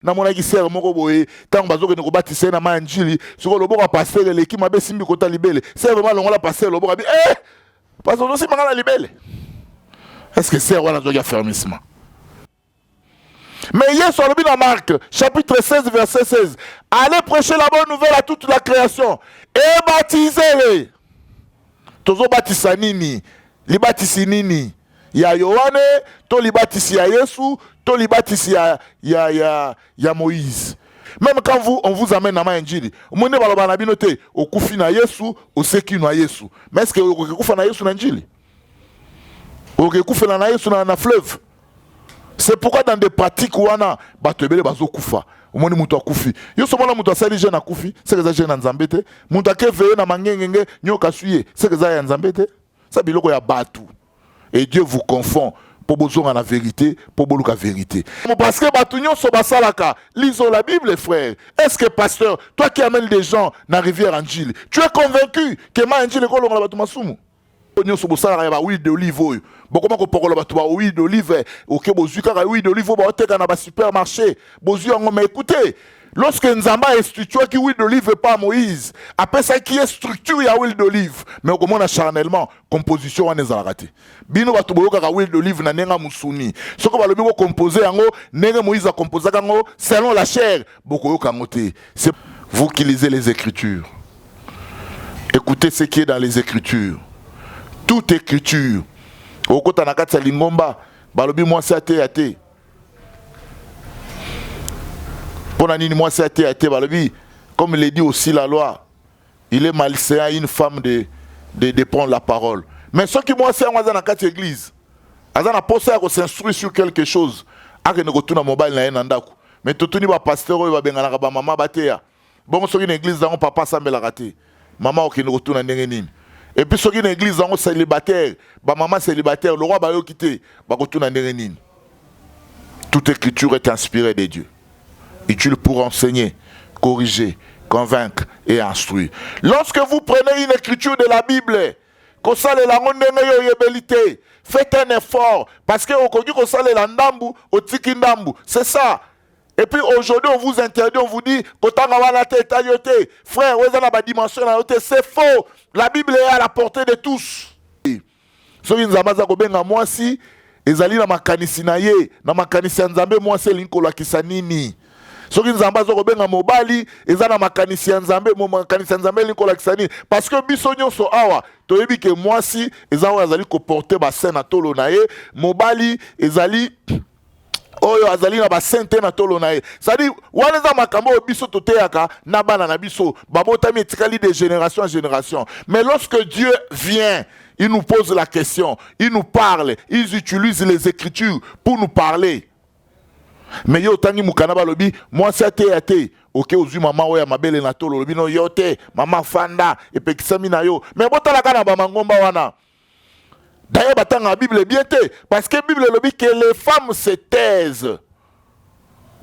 na mona ki sere moko boye tant bazoke ne ko batisa na ma njili soko loboka pasteur eleki mabe simbi kota libele c'est vraiment longola pasteur loboka bi parce que aussi mangala libele est-ce que c'est wana zoki affermissement mais hier sur le dans Marc chapitre 16 verset 16 allez prêcher la bonne nouvelle à toute la création et baptisez-les tozo batisa nini libatisi nini ya Yohane to libatisi ya Yesu to libatisi ya Moïse. Même quand on vous amène à Manjili, on ne va pas binote au kufi na Yesu, au seki na Yesu. Mais est-ce que au kufa na Yesu na Njili? Au kufa na Yesu na fleuve. C'est pourquoi dans des pratiques où on a batebele bazo kufa. Omoni mutu akufi. Yo somona mutu asali jeune akufi, c'est que ça jeune nzambete. Mutu akeveye na mangengenge nyoka suye, c'est que ça ya nzambete. Ça biloko ya batu. Et Dieu vous confond pour besoin la vérité, pour la vérité. Parce que Batunion Sobasalaka, lisons la Bible, frère. Est-ce que, pasteur, toi qui amènes des gens dans la rivière Angile, tu es convaincu que ma Angile est comme la Batumasumu? Batunion Sobasalaka, il y a huile d'olive. Bon, comment on peut la huile d'olive? Ok, bozuka, huile d'olive, on va dans un supermarché. Bozu, mais écoutez. Lorsque Nzamba est structuré qui huile d'olive pas Moïse, après ça qui est structure il y a huile d'olive, mais comment on a charnellement composition on est raté. Bino ba tuboyoka ka huile d'olive na nenga musuni. Ce que ba lobi ko composer yango nenga Moïse a composé yango selon la chair, boko yoka ngote. C'est vous qui lisez les écritures. Écoutez ce qui est dans les écritures. Toute écriture. Okota na kati lingomba, ba lobi moi c'est até. Moi, c'est comme il dit aussi la loi, il est malsain à une femme de prendre la parole. Mais ce qui moi, c'est dans la quatre églises. Ils ont pensé à s'instruire sur quelque chose. Ils ont retourné mobile na nandaku. Mais tout le monde pasteur, il va bien la maman batéa. Bon, sur une église, dans papa semble la rater. Maman qui ne retourne n'engeni. Et puis sur une église, dans célibataire, maman célibataire, le roi va yo quitter, va retourner n'engeni. Toute écriture est inspirée de Dieu. Utile pour enseigner, corriger, convaincre et instruire. Lorsque vous prenez une écriture de la Bible, faites un effort parce que c'est ça. Et puis aujourd'hui on vous interdit, on vous dit frère, c'est faux. La Bible est à la portée de tous. Moi si ezali na makanisi na ye na makanisi nzambe moi c'est linkola kisanini. Soki nzamba zo kobenga mobali ezana makanisi ya nzambe mo makanisi ya nzambe likola kisani parce que biso nyonso awa toyebi ke mwasi ezana azali ko porter ba scène na tolo na ye mobali ezali oyo azali na ba sente na tolo na ye c'est-à-dire wana za makambo biso toteyaka na bana na biso babotami etikali de génération en génération mais lorsque Dieu vient il nous pose la question il nous parle ils utilisent les écritures pour nous parler. Mais yo tangi mukanaba lobi moi c'est até OK ozu maman oya mabele na tolo lobi no yote maman fanda et pekisami na yo mais botala kana ba mangomba wana d'ailleurs batanga Bible bien té parce que Bible lobi que les femmes se taisent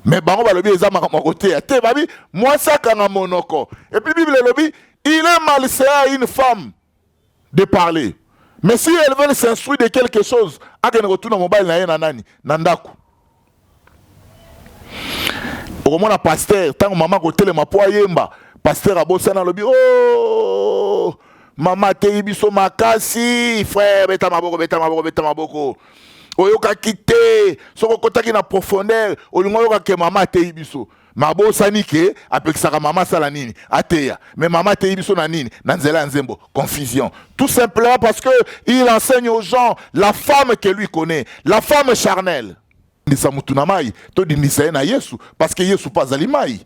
mais bango ba lobi eza makamoko te até babi moi ça kana monoko et puis Bible lobi il est malsain à une femme de parler mais si elle veut s'instruire de quelque chose akene retourna mobile na ye na nani na ndaku. Au moins, pasteur, tant que maman côté le mapoa yemba, pasteur a bossé dans le bureau. Oh, maman te biso makasi, frère, beta maboko. Oyoka quitté, soko kota ki na profondeur, olingo yoka ke maman te biso. Mabo sanike, avec sa maman salanini, ateya. Mais maman te biso na nini, nanzela nzembo, confusion. Tout simplement parce que il enseigne aux gens la femme que lui connaît, la femme charnelle. Ndisa mutuna mai to dinisa na Yesu parce que Yesu pas azali mai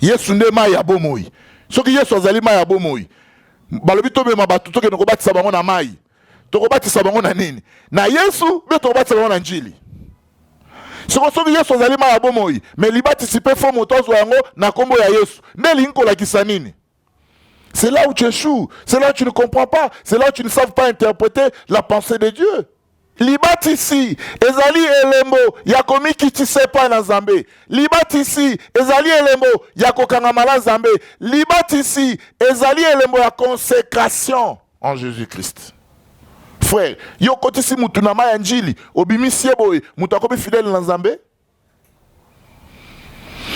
Yesu nde mai ya bomoi soki Yesu azali mai ya bomoi balobi to bema batu to ke noko batisa bango na mai to ko batisa bango na nini na Yesu be to batisa bango na njili soki Yesu azali mai ya bomoi mais libatisi pe fo motozo yango na kombo ya Yesu nde linkola kisa nini. C'est là où tu échoues, c'est là où tu ne comprends pas, c'est là où tu ne sais pas interpréter la pensée de Dieu. Libatisi ezali elembo ya komiki tisepa na Nzambe. Libatisi ezali elembo ya kokangama Nzambe. Libatisi ezali elembo ya consécration en Jésus-Christ. Frère, yo kotisi mutu na ma ya njili obimisi boy mutu akobi fidèle na Nzambe.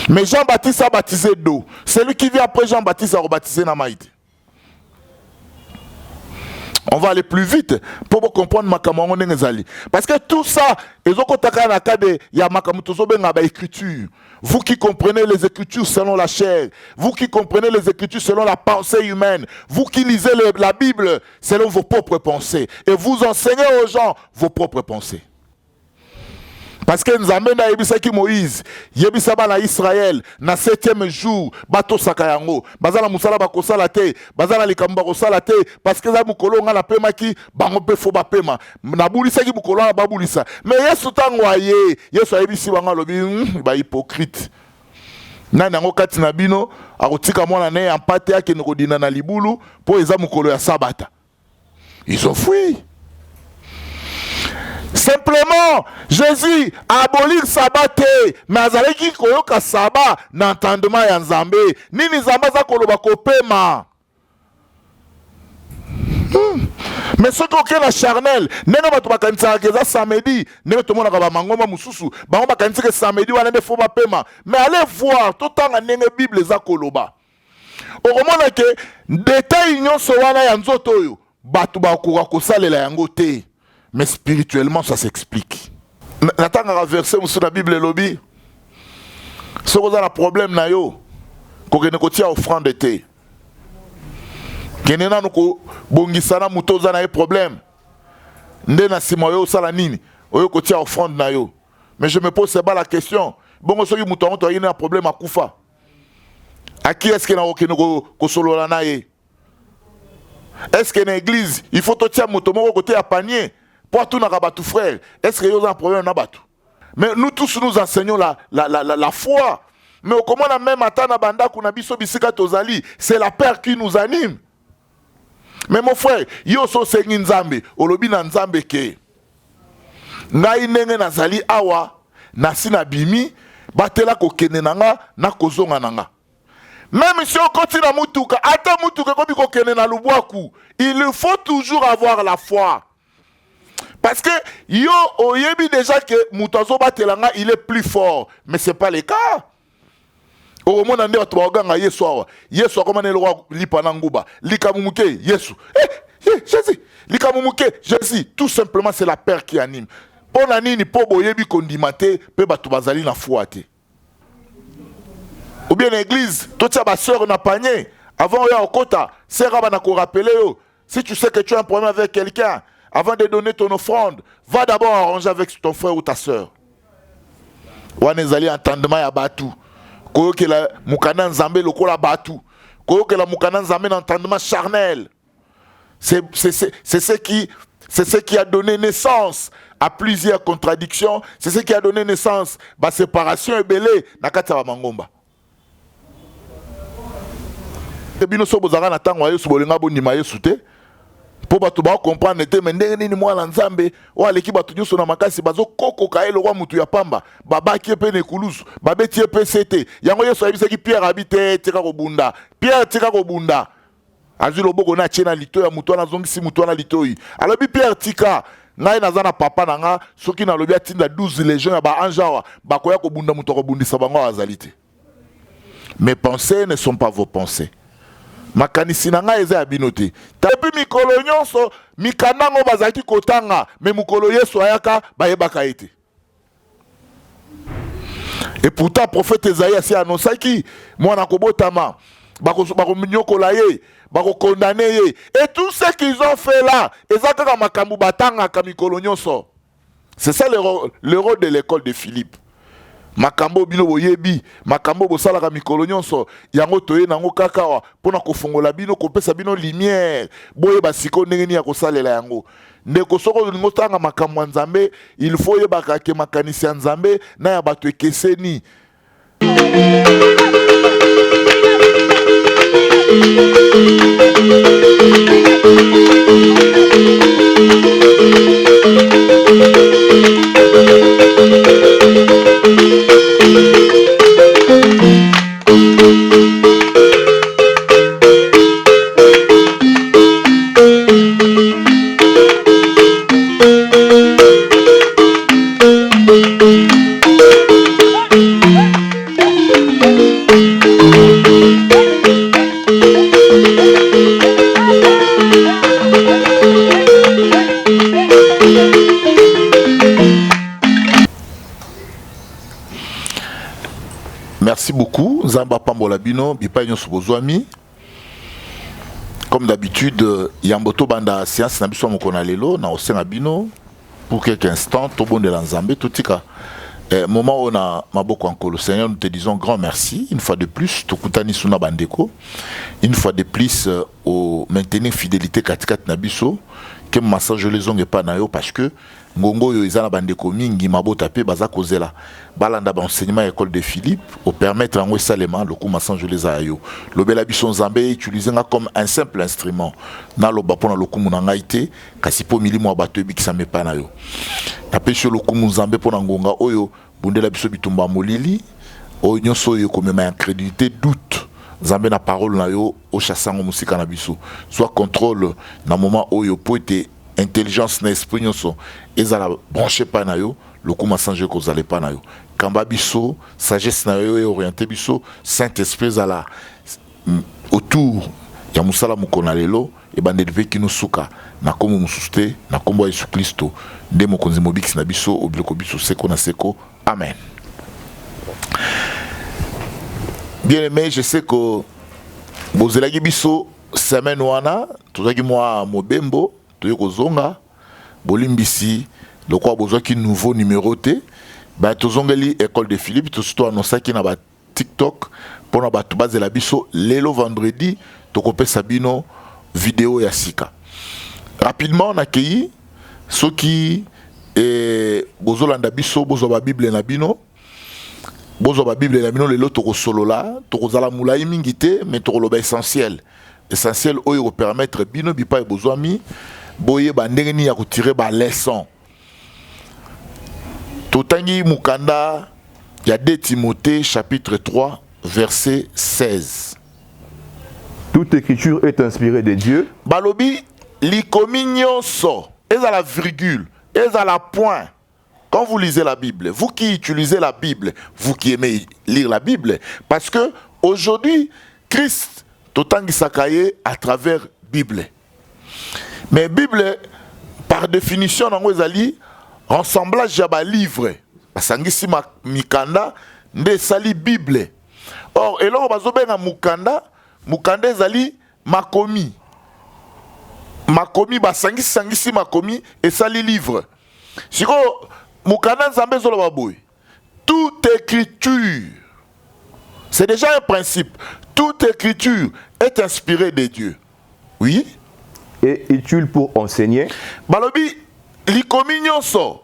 Mais Jean-Baptiste a baptisé d'eau. Celui qui vient après Jean-Baptiste a rebaptisé Namaïti. On va aller plus vite pour comprendre Makamongo Nengezali. Parce que tout ça, il y a écriture. Vous qui comprenez les écritures selon la chair, vous qui comprenez les écritures selon la pensée humaine, vous qui lisez la Bible selon vos propres pensées, et vous enseignez aux gens vos propres pensées. Parce que nous avons dit Moïse, Yebisa na Israël, na 7e jour, bato sakayango, bazala musala bakosala te, bazala likamba kosala te, parce que za mukolo nga na pema ki bango pe fo ba pema. Na bulisa ki mukolo na babulisa. Mais Yesu tango aye, Yesu ayebisi banga lobi ba hypocrite. Na nango kati na bino, akotika mwana ne ampate yake nkodina na libulu po eza mukolo ya sabata. Ils ont fui. Simplement, Jésus a aboli le sabbat, mais azali ki koyoka sabbat n'entendement ya Nzambe. Nini Nzambe za koloba kopema. Mais ce qui est la charnel, nena bato bakanisa keza samedi, nena to mona ka ba mangoma mususu, bango bakanisa ke samedi wana ne fo ba pema. Mais allez voir tout temps nenge Bible za koloba. Okomona ke détail nyonso wana ya nzoto oyo, bato bakoka kosalela yango te. Mais spirituellement, ça s'explique. Nathan a versé sur la Bible lobby. Si vous avez un problème, vous avez une offrande d'été. Vous avez un problème. Vous avez une offrande. Mais je me pose pas la question. Bon, si vous avez un problème à Koufa, à qui est-ce qu'il y a un solo? Est-ce qu'il y a une église? Il faut que tu aies un côté à panier. Pour tout n'abatou frère, est-ce qu'il y a un problème n'abatou? Mais nous tous nous enseignons la foi. Mais comment on a même atteint banda qu'on a biso bisika tozali, c'est la peur qui nous anime. Mais mon frère, yo so sengi nzambe, olobi na nzambe ke. Ngai nenge nazali awa, nasi na bimi, batela ko kene nanga na kozonga nanga. Même si on continue à mutuka, ata mutuka ko biko kene na lubwaku, il faut toujours avoir la foi. Parce que yo oyebi déjà que mutazo batelanga il est plus fort, mais c'est pas le cas. Au moment où tu vas ganga Yesu awa, Yesu comment le roi lipananguba, likamumuke Yesu. Jésus, likamumuke Jésus, tout simplement c'est la peur qui anime. Pour nani po boyebi kondimate pe batu bazali na fouate. Ou bien l'église, toute sa sœur na panier, avant ya okota, sera bana ko rappeler yo. Si tu sais que tu as un problème avec quelqu'un, avant de donner ton offrande, va d'abord arranger avec ton frère ou ta soeur. Wanezali entendement ya batu. Koyo ke la mukana nzambe lokola batu. Koyo ke la mukana nzambe entendement charnel. C'est ce qui a donné naissance à plusieurs contradictions. C'est ce qui a donné naissance à la séparation et belé na kati ya mangomba. Bino so bozanga na tango Yesu bolinga bondima Yesu te. Pour que comprendre que mais moi l'ensemble ou aleki batu nyuso na makasi bazo koko ka elo wa mutu ya pamba baba ki pe ne kulusu babe ti pe sete yango Yesu ayebisa ki Pierre habite tika ko bunda Pierre tika ko bunda azilo boko na chena lito ya mutu na zongisi mutu na litoi alobi Pierre tika ngai nazana papa nanga soki na lobi atinda 12 légions ya ba anjawa bakoya ko bunda mutu ko bundisa bango azalite. Mes pensées ne sont pas vos pensées. Makanisi nanga eza ya binote. Tapi mikolo nyonso mikanango bazaki kotanga me mukolo Yesu ayaka bayebaka ete. Et pourtant prophète Esaïe a annoncé ki mwana kobotama bako nyokola ye bako condamné ye et tout ce qu'ils ont fait là ezaka makambu batanga ka mikolo nyonso. C'est ça le rôle de l'école de Philippe. Makambo bino boyebi makambo bosalaka mikolo nyonso yango toye nango kakawa pona kofungola bino kopesa bino lumière boye basiko ndenge ni ya kosalela yango ndeko soko ngotanga makambo ya Nzambe il faut yebaka ke makanisi ya Nzambe na ya bato ekeseni. Merci beaucoup. Zamba Pambola Bino, Bipayon Subozwami. Comme d'habitude, Yamboto Banda Science Nabiso Mokonalelo, na Osenga Bino, pour quelques instants, Tobo de l'Anzambe, tout tika. Moment où on a Maboko Ankolo, Seigneur, nous te disons grand merci. Une fois de plus, Tokutani Suna Bandeko. Une fois de plus, au maintenir fidélité Katikat Nabiso, que massage les ongles pas nayo, parce que Ngongo yo izana bandeko mingi mabota pe baza kozela balanda ba enseignement école de Philippe au permettre en Salema le coup massage les ayo lobela biso nzambe utiliser comme un simple instrument na loba pona le coup munanga ite kasi po milimo bato ebikisa mepa na yo na pesho le coup nzambe pona ngonga oyo bundela biso bitumba molili oyo nyonso yo komema incrédulité doute nzambe na parole na yo o chassango musika na biso soit contrôle na moment oyo po ete intelligence na esprit nyonso ezala branché pa na yo le coup massage ko zale pa na yo kamba biso sagesse na yo et orienté biso saint esprit ezala autour ya musala mukona lelo e bande de ki nusuka na komo mususte na kombo Yesu Kristo nde mokonzi mobiksi na biso obiloko biso seko na seko amen. Bien aimé, je sais que bozelaki biso semaine wana tozaki mwa mobembo Kozonga, Bolimbisi, le quoi besoin qui nouveau numéroté, ben tozongeli école de Philippe, tout surtout annoncé qui na ba TikTok pour na ba base la biso lelo vendredi, to kopé Sabino vidéo ya sika. Rapidement on accueilli ceux qui bozolanda biso bozo ba Bible na bino. Bozo ba Bible na bino lelo to ko solo la, to ko zala mulai mingité mais to ko essentiel. Essentiel oyo permettre bino bipa e bozwami boye bandengeni ya retirer ba leçon. Totangi mukanda ya 2 Timothée chapitre 3 verset 16. Toute écriture est inspirée de Dieu. Balobi likomi nyonso eza la virgule, eza la point. Quand vous lisez la Bible, vous qui utilisez la Bible, vous qui aimez lire la Bible, parce que aujourd'hui Christ totangi sakaye à travers Bible. Mais Bible, par définition, dans les ressemblage à livre. Parce que si mikanda, ne sali Bible. Or, et là, on va zober na mukanda, mukanda zali makomi. Makomi, sangisi makomi, et sali livre. Si vous, mukanda zambe zolo baboy. Toute écriture, c'est déjà un principe. Toute écriture est inspirée de Dieu. Oui. Et utile pour enseigner. Balobi, likomi nyonso.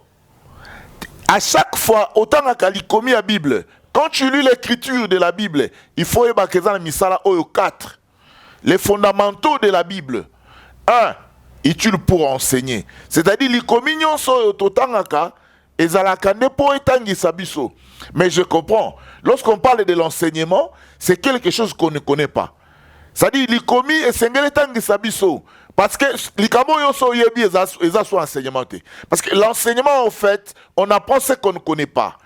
À chaque fois, autant que likomi la Bible, quand tu lis l'écriture de la Bible, il faut ébaquer dans la misala oyo 4. Les fondamentaux de la Bible. 1. Utile pour enseigner. C'est-à-dire, likomi nyonso autant que ezalaka ne po etangi sabiso. Mais je comprends. Lorsqu'on parle de l'enseignement, c'est quelque chose qu'on ne connaît pas. C'est-à-dire, likomi et sengele tangi sabiso. Parce que parce que l'enseignement, en fait, on apprend ce qu'on ne connaît pas.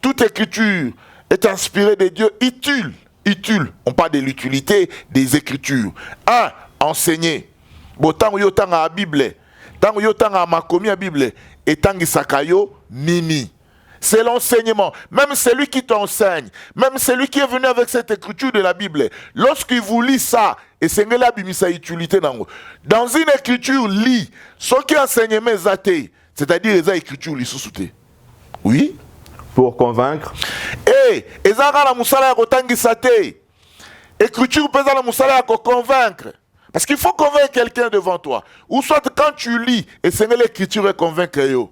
Toute écriture est inspirée de Dieu, utile. On parle de l'utilité des écritures. 1. Enseigner. Tant yotang à la Bible, tant yotang à makomi à Bible, et tant sakayo nini. C'est l'enseignement. Même celui qui t'enseigne, même celui qui est venu avec cette écriture de la Bible, lorsqu'il vous lit ça, et c'est là sa utilité dans une écriture, lit ce qui enseigne mes athées, c'est-à-dire les écritures lit sous-souté. Oui. Pour convaincre. Et ezara la musala ya kotangi sate. Écriture peut la musala ya convaincre. Parce qu'il faut convaincre quelqu'un devant toi. Ou soit quand tu lis, et c'est l'écriture est convaincre yo.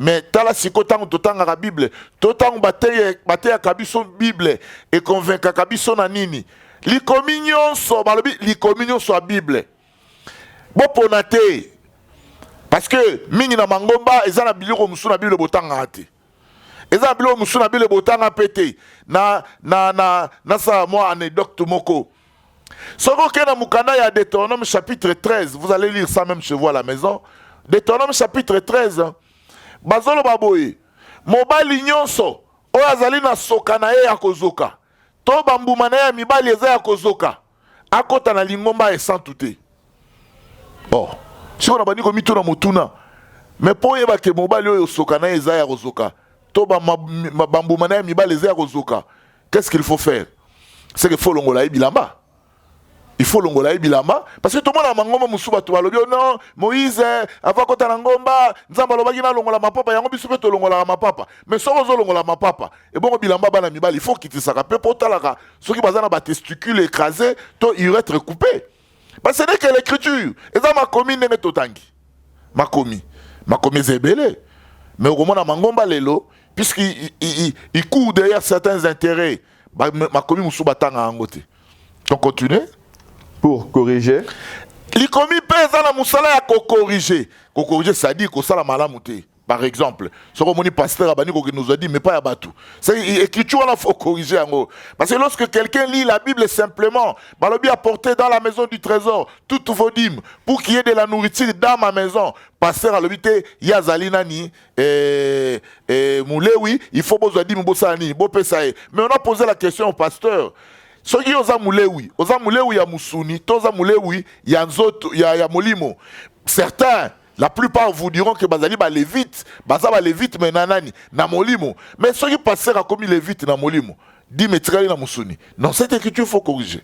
Mais tala siko tango totanga la Bible, totango bateye kabiso Bible et convaincre kabiso na nini. Likomi nyonso balobi likomi nyonso a Bible. Bo ponate. Parce que mingi na mangomba ezana biloko musu na Bible botanga ate. Ezana biloko musu na Bible botanga pété. Na sa moi anecdote moko. Soko kena mukanda ya Deutéronome chapitre 13, vous allez lire ça même chez vous à la maison. Deutéronome chapitre 13. Bazolo baboye. Mobali nyonso oyo azali na soka na ye ya kozoka. to bambuma na ya mibali eza ya kozoka akota na lingomba esantu te. Oh, si on a bani komi tuna motuna mais po yeba ke mobali oyo soka na eza ya kozoka to bambuma na ya mibali eza ya kozoka, qu'est-ce qu'il faut faire? C'est qu'il faut longola bilamba. Il faut longola bilamba parce que tout le monde a mangomba musuba to balobi non Moïse avant kota na ngomba nzamba lobaki na longola mapapa yango bisu pe to longola mapapa mais so zo longola mapapa et bon bilamba bana mibali il faut quitter ça pe po talaka soki bazana ba testicules écrasés to urètre coupé parce que c'est que l'écriture et ça makomi ndenge totangi makomi zebele mais au moment mangomba lelo puisqu'il court derrière certains intérêts makomi musuba tanga angote. Donc continuez. Pour corriger. Likomi pesa na musala ya corriger. Corriger ça dit ko sala malamu te. Par exemple, ce que mon pasteur Abani nous a dit mais pas à Batou. C'est écriture là faut corriger en gros. Parce que lorsque quelqu'un lit la Bible simplement, balobi apporter dans la maison du trésor toutes vos dîmes pour qu'il y ait de la nourriture dans ma maison. Pasteur a l'obité yazali nani moulewi, il faut besoin dîmes bosani, bo pesae. Mais on a posé la question au pasteur. Soki oza mulewi ya musuni, toza mulewi ya nzoto ya molimo. Certains, la plupart vous diront que bazali ba lévite, bazaba lévite mais nanani na molimo. Mais soki passer a commis lévite na molimo, dit metrali na musuni. Non, cette écriture faut corriger.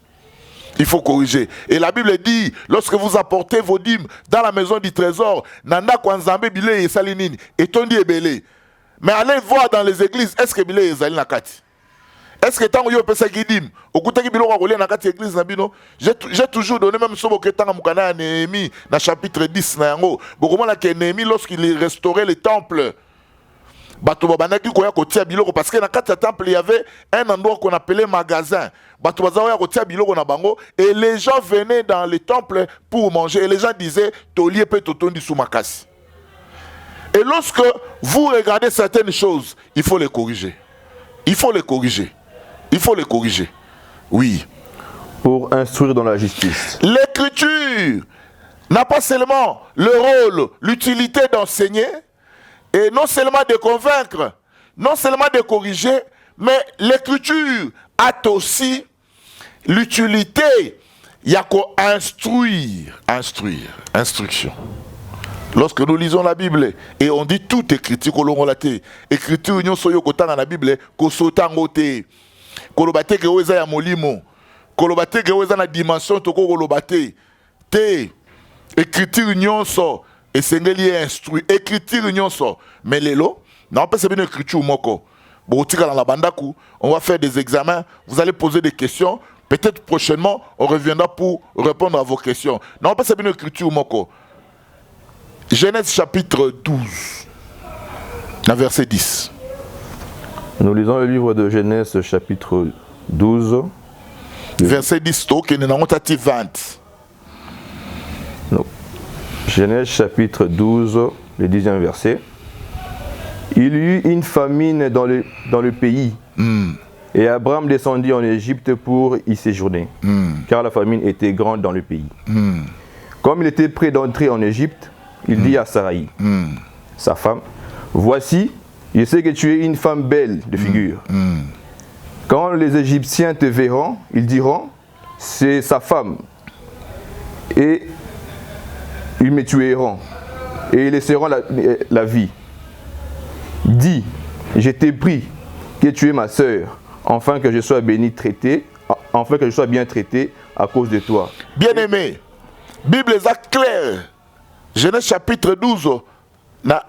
Il faut corriger. Et la Bible dit, lorsque vous apportez vos dîmes dans la maison du trésor, nanda kwanzambe bile et salinini, et tondi ebele. Mais allez voir dans les églises, est-ce que bile et zali nakati? Est-ce que tant que vous avez dit, au côté de l'église, j'ai toujours donné même ce que tant que Néhémie, dans le chapitre 10, Néhémie, lorsqu'il restaurait le temple, parce que dans le temple, il y avait un endroit qu'on appelait magasin. Et les gens venaient dans le temple pour manger. Et les gens disaient, et lorsque vous regardez certaines choses, il faut les corriger. Il faut les corriger. Il faut les corriger. Oui. Pour instruire dans la justice. L'écriture n'a pas seulement le rôle, l'utilité d'enseigner, et non seulement de convaincre, non seulement de corriger, mais l'écriture a aussi l'utilité, il y a qu'à instruire. Instruction. Lorsque nous lisons la Bible et on dit tout écriture écriture nous soyo kotanga dans la Bible ko sotangote kolobate ke weza ya molimo kolobate ke weza na dimension toko kolobate te écriture nyonso esengeli instruire écriture nyonso mais lelo na pas c'est bien écriture moko botika dans la bandaku on va faire des examens vous allez poser des questions peut-être prochainement on reviendra pour répondre à vos questions non pas c'est bien écriture moko. Genèse chapitre 12, verset 10. Nous lisons le livre de Genèse chapitre 12. Verset 10, qui est dans 20. Non. Genèse chapitre 12, le 10e verset. Il y eut une famine dans le pays. Et Abraham descendit en Égypte pour y séjourner, car la famine était grande dans le pays. Comme il était prêt d'entrer en Égypte, il dit à Sarai, sa femme, voici, je sais que tu es une femme belle de figure. Quand les Égyptiens te verront, ils diront, c'est sa femme. Et ils me tueront et ils laisseront la vie. Dis, je t'ai pris que tu es ma sœur, afin que je sois béni traité, afin que je sois bien traité à cause de toi. Bien-aimé, Bible est claire. Genèse chapitre 12,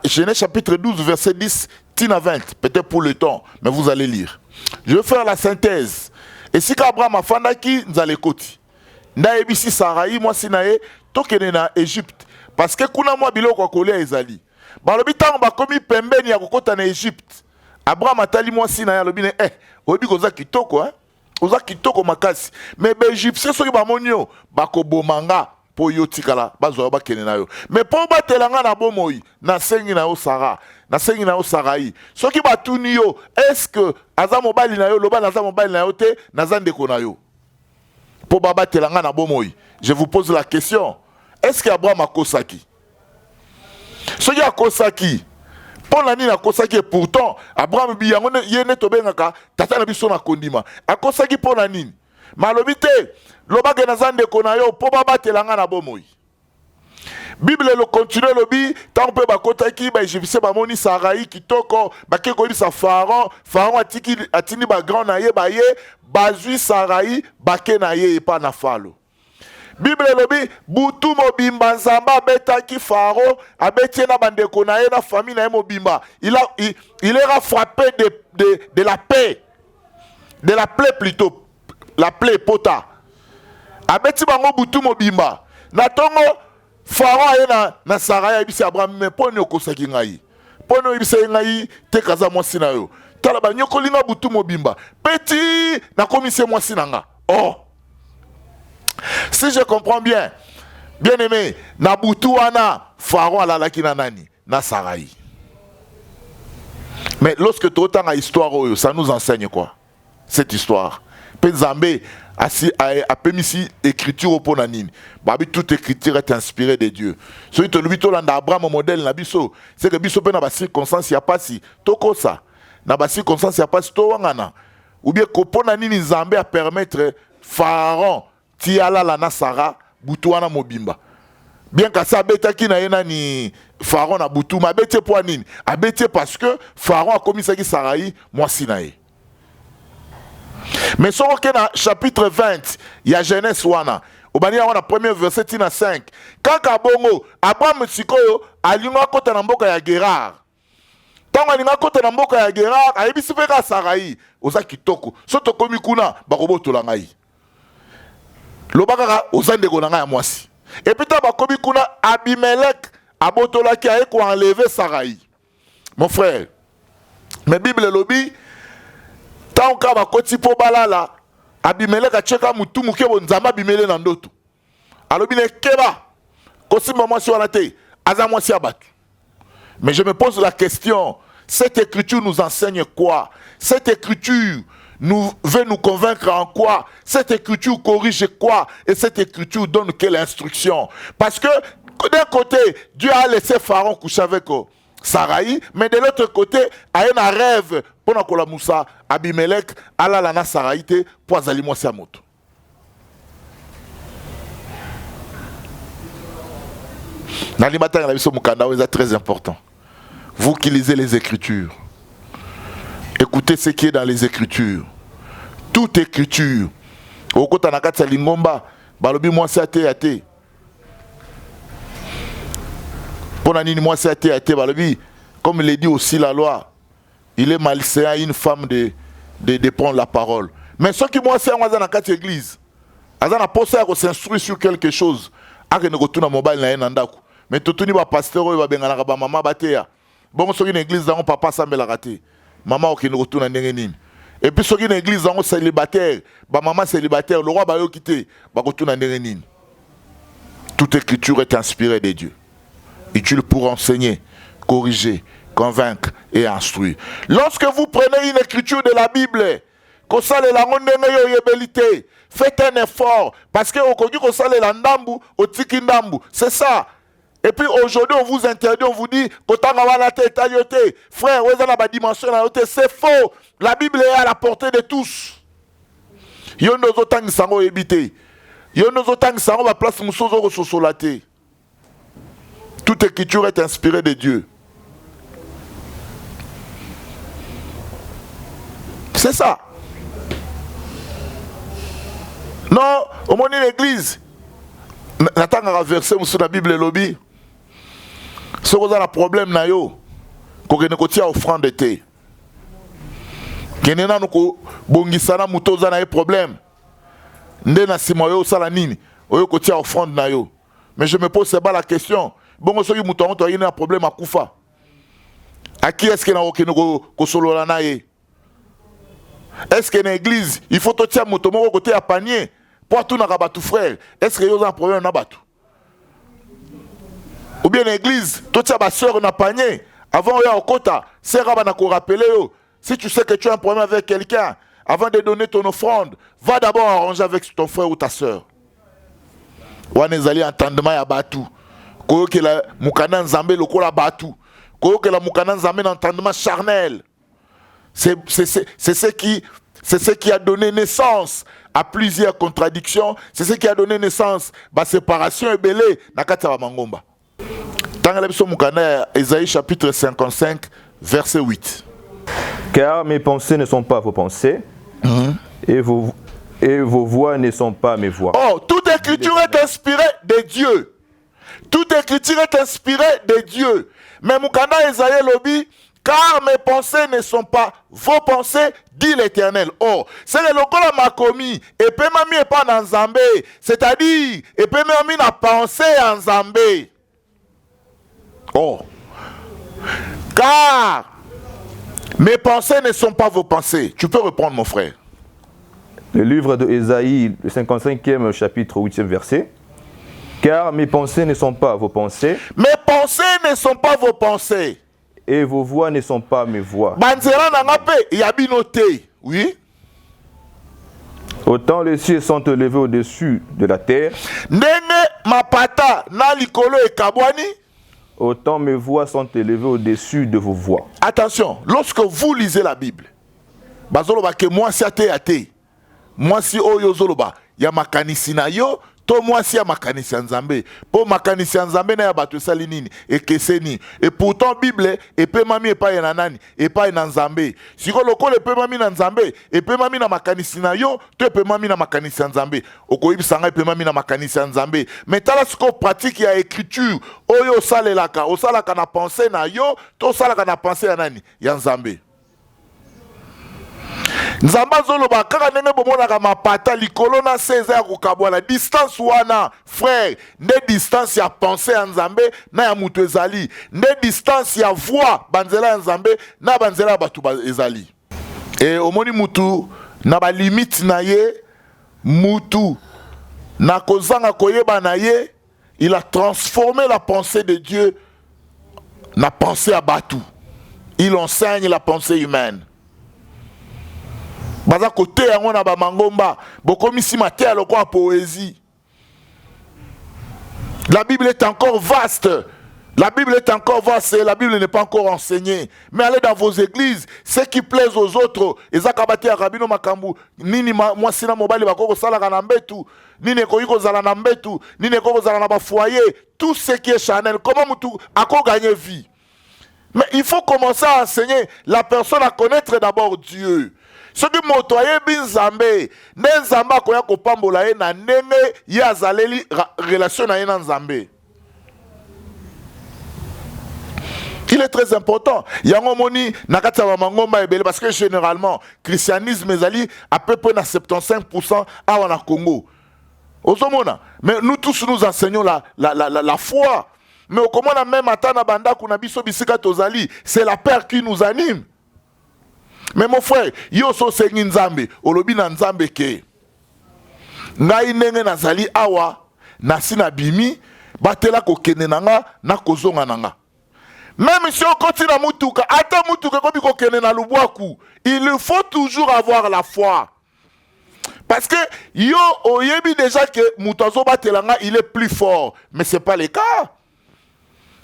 Genèse chapitre 12, verset 10, Tina 20, peut-être pour le temps, mais vous allez lire. Je vais faire la synthèse. Et si Abraham a fandaki, nous allons écouter. Na ebisi Sarai, moi si nae, tokene na Égypte. Parce que kuna moi bilo kwa kolea ezali. Balobi tango bakomi pembeni ya kokota na Égypte. Abraham atali moi si nae alobi ne obi koza kitoko oza kitoko makasi. Mais ba Égyptien soki ba monio bako bomanga. Po yo tikala bazo ba kene na yo mais po batelanga na bomoi na sengi na yo Sara na sengi na yo Sarai soki batuni yo est-ce que aza mobali na yo loba na aza mobali na yo te na ndeko na yo po batelanga na bomoi je vous pose la question est-ce que Abraham a kosaki soki a kosaki Pour la nini akosaki pourtant Abraham biyango yene tobengaka tata na biso na kondima. Akosaki pour la nini. Malobite lobage na zande konayo po babatelanga na bomoi. Bible le continue lobi tant pe bakotaki ba Égyptien ba moni Sarai kitoko ba ke ko bisa Pharaon atini ba grand na ye ba ye bazui Sarai ba ke na ye pa na falo. Bible lobi butu mobimba nzamba betaki Pharaon abeti na bandeko na ye na famille na ye mobimba il era frappé de la paix de la plaie plutôt la plaie pota abeti bango butu mobimba na tongo Pharaon aye na Sarai abisi Abraham me poni okosaki ngai poni obisa ngai te kaza mwasi na yo tala ba nyokoli na butu mobimba petit na komisie mwasi na nga oh. Si je comprends bien, bien aimé, na butu wana Pharaon alalaki na nani na Sarai. Mais lorsque tu entends l'histoire, ça nous enseigne quoi? Cette histoire. Penzambe a permis écriture au ponanine. Babi toute écriture est inspirée de Dieu. Celui que lui tolanda Abraham modèle na biso, c'est que biso pe na ba circonstance ya pasi toko ça. Na ba circonstance ya pasi to wangana. Ou bien ko ponanine Nzambe a permettre Pharaon tiala la na Sarah butuana mobimba. Bien que ça betaki na yena ni Pharaon na butu ma bete po nini? A bete parce que Pharaon a commis ça qui Sarai mwasi na ye. Mais sur le chapitre 20, il y a Genèse wana. Au bani wana premier verset tina 5. Quand kabongo Abraham sikoyo alinga kota na mboka ya Gerar. Tango alinga kota na mboka ya Gerar, ayebisi pe ka Sarai oza kitoko. Soto komi kuna bakoboto la ngai. Lobaka ozande ko na ngai ya mwasi. Et puis bakomi kuna Abimelech abotolaki aye ko enlever Sarai. Mon frère, mais Bible lobi tant ka bakoti po balala Abimelech acheka mutu muke bonzamba Abimelech na ndoto. Alobi ne keba kosimba mwasi wana te aza mwasi abatu. Mais je me pose la question, cette écriture nous enseigne quoi? Cette écriture veut nous convaincre en quoi? Cette écriture corrige quoi? Et cette écriture donne quelle instruction? Parce que d'un côté, Dieu a laissé Pharaon coucher avec Sarai, mais de l'autre côté, il y a un rêve pour que Moussa Abimelech ala lana Sarai te pour azali mwasi moto. Nalimatanga la biso mukanda c'est très important. Vous qui lisez les Écritures, écoutez ce qui est dans les Écritures. Toute Écriture. Okota nakati ya lingomba balobi mwasi ate. Pona nini mwasi ate balobi comme il est dit aussi la loi, il est malsain à une femme de prendre la parole. Mais ceux qui mwasi aza na kati église, aza na posa ya ko s'instruire sur quelque chose, ake ne kotuna mobile na yena ndako. Mais totuni ba pasteur oyo ba bengana ba mama bateya. Bon soki na église dango papa sambela raté. Maman okine kotuna ndenge nini. Et puis soki na église dango célibataire, ba maman célibataire, le roi ba yo kité, ba kotuna ndenge nini. Toute écriture est inspirée de Dieu. Utile pour enseigner, corriger, convaincre et instruire. Lorsque vous prenez une écriture de la Bible, faites un effort parce que c'est ça. Et puis aujourd'hui, on vous interdit, on vous dit frère, c'est faux. La Bible est à la portée de tous. Toute écriture est inspirée de Dieu. C'est ça. Non, au moins l'église. N'attends à verser sur la Bible et lobby. Ce qu'on a un problème, nayo, qu'on ne coûte pas offrande de thé. Qu'on n'a pas bongisana mutoza na problème. Ndena simoyo salanini, oyo coûte pas offrande nayo. Mais je me pose pas la question. Bon, si vous avez un problème à Koufa, à qui est-ce qu'il y a un solo naye? Est-ce qu'il y a une église? Il faut que tu aies un côté à panier pour tout le frère. Est-ce qu'il y a un problème à battre? Ou bien l'église, tu as ma soeur na panier. Avant, il y a un quota. C'est rabana qu'on rappelle. Si tu sais que tu as un problème avec quelqu'un, avant de donner ton offrande, va d'abord arranger avec ton frère ou ta soeur. Ou un entendement à Batou. Koyoke la mukana nzambe lokola batu que la moukana nzambe d'entendement charnel. C'est ce qui a donné naissance à plusieurs contradictions. C'est ce qui a donné naissance à la séparation et belé na kati ya mangomba. Tangala biso moukana Ésaïe chapitre 55 verset 8. Car mes pensées ne sont pas vos pensées, et vos voix ne sont pas mes voix. Oh, toute écriture est inspirée de Dieu. Toute écriture est inspirée de Dieu. Mais moukana Ésaïe lobi, car mes pensées ne sont pas vos pensées, dit l'Éternel. Oh, c'est le lokola makomi, et pe mami et pas dans Nzambe, c'est-à-dire, et pe mami na pensée en Nzambe. Oh, car mes pensées ne sont pas vos pensées. Tu peux reprendre, mon frère. Le livre de Ésaïe, le 55e chapitre, 8e verset. Car mes pensées ne sont pas vos pensées. Mes pensées ne sont pas vos pensées. Et vos voix ne sont pas mes voix. Banzera nangape yabinote. Oui. Autant les cieux sont élevés au-dessus de la terre. Ndenge mapata na likolo e kabwani. Autant mes voix sont élevées au-dessus de vos voix. Attention, lorsque vous lisez la Bible, bazoloba ke moi si ate ate. Moi si oyo zoloba ya makanisi na yo. To moi si ya makanisi ya Nzambe. Po makanisi ya Nzambe na ya bato esali nini ekeseni. Et pourtant Bible epe mami epai na nani epai na Nzambe. Siko lokolo epe mami na Nzambe epe mami na makanisi na yo to epe mami na makanisi ya Nzambe. Okoyibisanga epe mami na makanisi ya Nzambe. Mais tala siko pratique ya écriture oyo osalelaka osalaka na pensée na yo to osalaka na pensée ya nani ya Nzambe. Nzamba zoloba kaka ndenge bomonaka mapata likolo na 16 ya kokabwana distance wana frère nde distance ya pensée ya Nzambe na ya mutu ezali nde distance ya voix banzela ya Nzambe na banzela ya batu ezali et omoni mutu na ba limite na ye mutu na kozanga koyeba na ye il a transformé la pensée de Dieu na pensée à batu. Il enseigne la pensée humaine. Baza kote yango na ba mangomba bokomisi maté aloko a poésie. La Bible est encore vaste. La Bible est encore vaste et la Bible n'est pas encore enseignée. Mais allez dans vos églises, ce qui plaise aux autres, ezakabati ya rabino makambu, nini mwasi na mobali bakoko salaka na mbetu, nini koyiko zala na mbetu, nini koko zala na ba foyer, tout ce qui est charnel, comment mutu ako gagner vie. Mais il faut commencer à enseigner la personne à connaître d'abord Dieu. Ce qui motoye bin Nzambe, ne Nzambe akoya kopambola ye na ndenge ye azaleli relation na ye na Nzambe. Il est très important. Yango moni nakati ya mangomba ebele parce que généralement christianisme ezali à peu près na 75% awa na Congo. Ozomona, mais nous tous nous enseignons la foi. Mais au comment même atana banda kuna biso bisika tozali, c'est la peur qui nous anime. Mais mon frère, yo so sengi Nzambe, olobi na Nzambe ke. Ngai ndenge nazali awa, nasi na bimi, batela kokene nanga, na kozonga nanga. Même si on continue à mutuka, ata mutuka kobi kokene na lubwaku, il faut toujours avoir la foi. Parce que yo oyebi déjà que mutazo batelanga, il est plus fort, mais c'est pas le cas.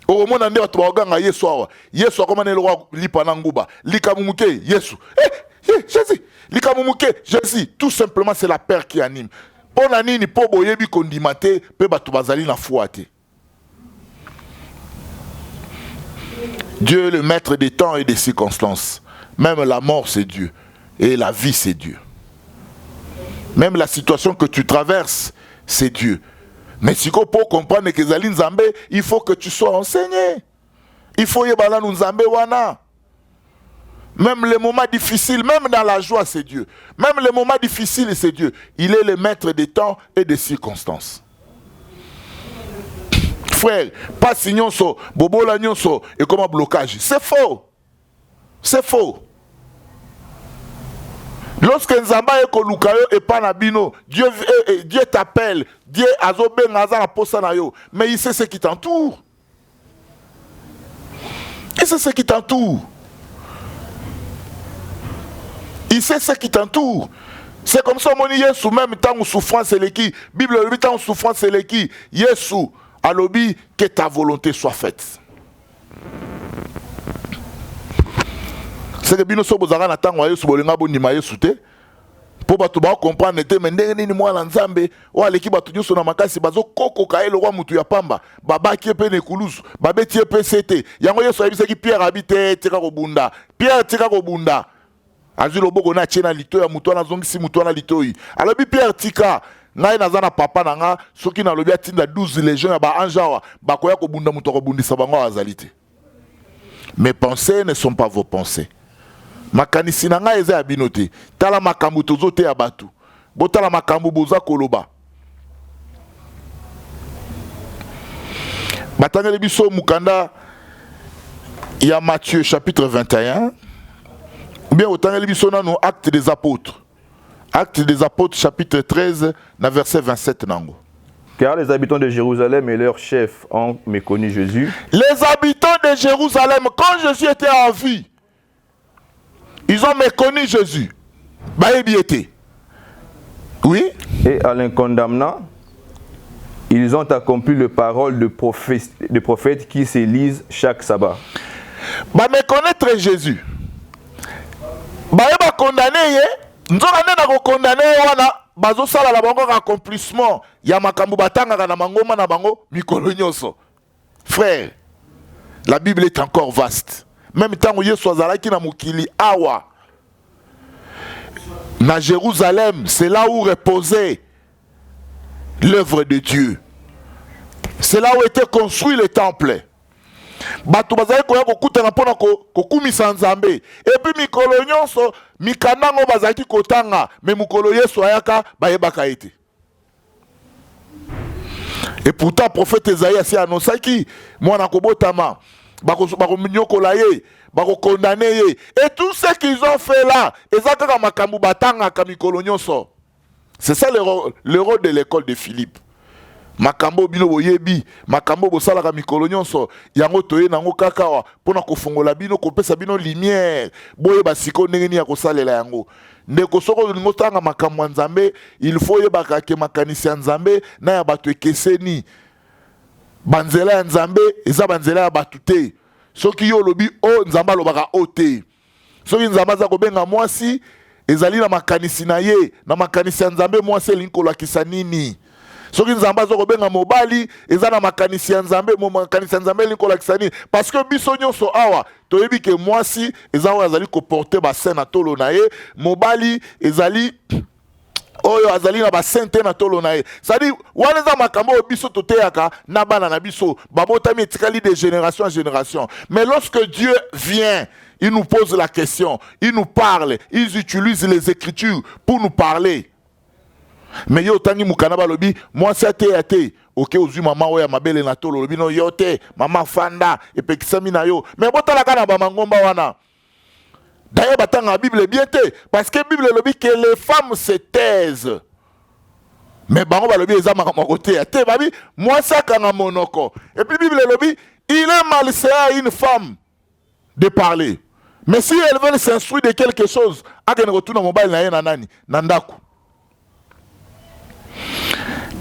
Au moment où tu vas Yesu awa Yesu comment ne roi lipana nguba likamumuke Yesu Jésus likamumuke Jésus tout simplement c'est la peur qui anime pona nini po boyebi kondimate pe batu bazali na foi te. Dieu est le maître des temps et des circonstances. Même la mort c'est Dieu et la vie c'est Dieu. Même la situation que tu traverses c'est Dieu. Mais si pour comprendre que Zali Nzambe, il faut que tu sois enseigné. Il faut y aller Nzambe wana. Même les moments difficiles, même dans la joie, c'est Dieu. Même les moments difficiles, c'est Dieu. Il est le maître des temps et des circonstances. Frère, pas si nyonso, bobola nyonso, et comme un blocage. C'est faux. C'est faux. Lorsque Nzamba eko lukayo et panabino, Dieu t'appelle, Dieu azobe ngaza na posa na yo, mais il sait ce qui t'entoure. Il sait ce qui t'entoure. Il sait ce qui t'entoure. C'est comme ça mon Yesu même tant en souffrance et qui Bible le tant en souffrance et qui Yesu alobi que ta volonté soit faite. c'est que bino so bozaka na tango yesu bolinga bondima yesu te po bato ba comprendre te mais ndenge nini mwana nzambe o aleki bato nyonso na makasi bazo kokoka ele roi mutu ya pamba babaki epe na ekulusu babeti epe sete yango yesu ayebisaki Pierre habite tika kobunda Pierre tika kobunda azwi loboko na tie na litoyi ya mutu wana azongisi mutu wana litoyi alobi Pierre tika ngai naza na papa na nga soki nalobi atinda 12 légions ya baange awa bakoya kobunda mutu akobundisa bango awa azali te. Mes pensées ne sont pas vos pensées. Makanisi na nga eza ya bino te. Tala makambo tozo te ya batu. Botala makambo boza koloba. Batangeli biso mukanda ya Matthieu chapitre 21. Ou bien otangeli biso nano Actes des Apôtres. Actes des Apôtres chapitre 13 na verset 27 nango. Car les habitants de Jérusalem et leurs chefs ont méconnu Jésus. Les habitants de Jérusalem, quand Jésus était en vie, ils ont méconnu Jésus. Oui. Et en l'incondamnant, ils ont accompli les paroles de prophètes qui se lisent chaque sabbat. Méconnaître Jésus. Condamner, nous avons condamné bazo sala la bango accomplissement ya makambo batanga na mangoma na bango mikolo nyonso. Frère, la Bible est encore vaste. Même tant Yesu azalaki na mukili awa na Jérusalem, c'est là où reposait l'œuvre de Dieu. C'est là où était construit le temple. Bato bazali koya kokutana mpona kokumisa nzambe epi mikolo nyonso mikandango bazalaki kotanga me mukolo Yesu ayaka bayebaka ete. Et pourtant prophète Esaïe asi anosaki mwana kobotama bakominyokola ye bakokondane ye et tout ce qu'ils ont fait là ezaka makambo batanga ka mikolo nyonso. C'est ça le rôle de l'école de Philippe. Makambo bino boyebi makambo bosala ka mikolo nyonso yango toye nango kakawa pona kofongola bino kopesa bino lumière boye basiko ndenge ni ya kosalela yango ndeko soko lingo tanga makambo nzambe il faut yebaka ke makanisi ya nzambe na ya bato ekeseni banzela ya nzambe eza banzela ya bato te soki yo lobi o nzamba lobaka o te soki nzamba za kobenga mwasi ezali na makanisi na ye na makanisi ya nzambe mwasi linkolakisa nini. Soki nzamba zo kobenga mobali ezana makanisi ya nzambe makanisi ya nzambe linkolakisa nini parce que biso nyonso awa toyebi ke mwasi ezali azali ko porter bassin na tolo na ye mobali ezali oyo azali na basente na tolo na ye c'est-à-dire wana za makambo biso toteyaka na bana na biso babotami etikali de génération en génération mais lorsque Dieu vient il nous pose la question il nous parle ils utilisent les écritures pour nous parler. Mais yo tangi mukana balobi moi c'est ate OK ozui mama oya mabele na tolo lobi no yote mama fanda epekisami na yo mais botala kana ba mangomba wana d'ailleurs batanga Bible bien te parce que Bible lobi que les femmes se taisent mais bango balobi eza makamoko te ate babi moi ça kana monoko et puis Bible lobi il est malsain à une femme de parler mais si elle veut s'instruire de quelque chose akene retourna mobile na ye na nani na ndaku.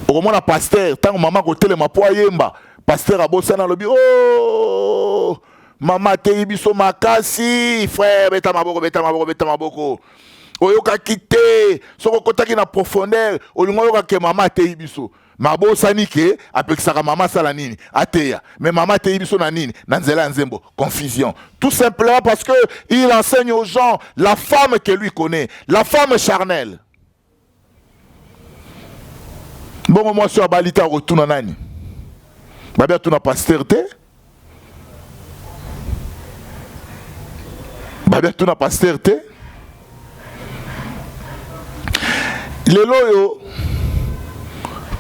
Au moins, pasteur, tant que maman côté le mapo yemba, pasteur a bossé dans le bureau. Oh, maman te biso makasi, frère, beta maboko. Oyoka kité, soko kotaki na profondeur, olingo yoka ke maman te biso. Mabo sanike, apekisaka maman sala nini, ateya. Mais maman te biso na nini, nanzela nzembo, confusion. Tout simplement parce que il enseigne aux gens la femme que lui connaît, la femme charnelle. Bon, moi, je suis à Balita, retourne à Nani. Babia, tu n'as pas sterté. Babia, tu n'as pas sterté. Les loyaux,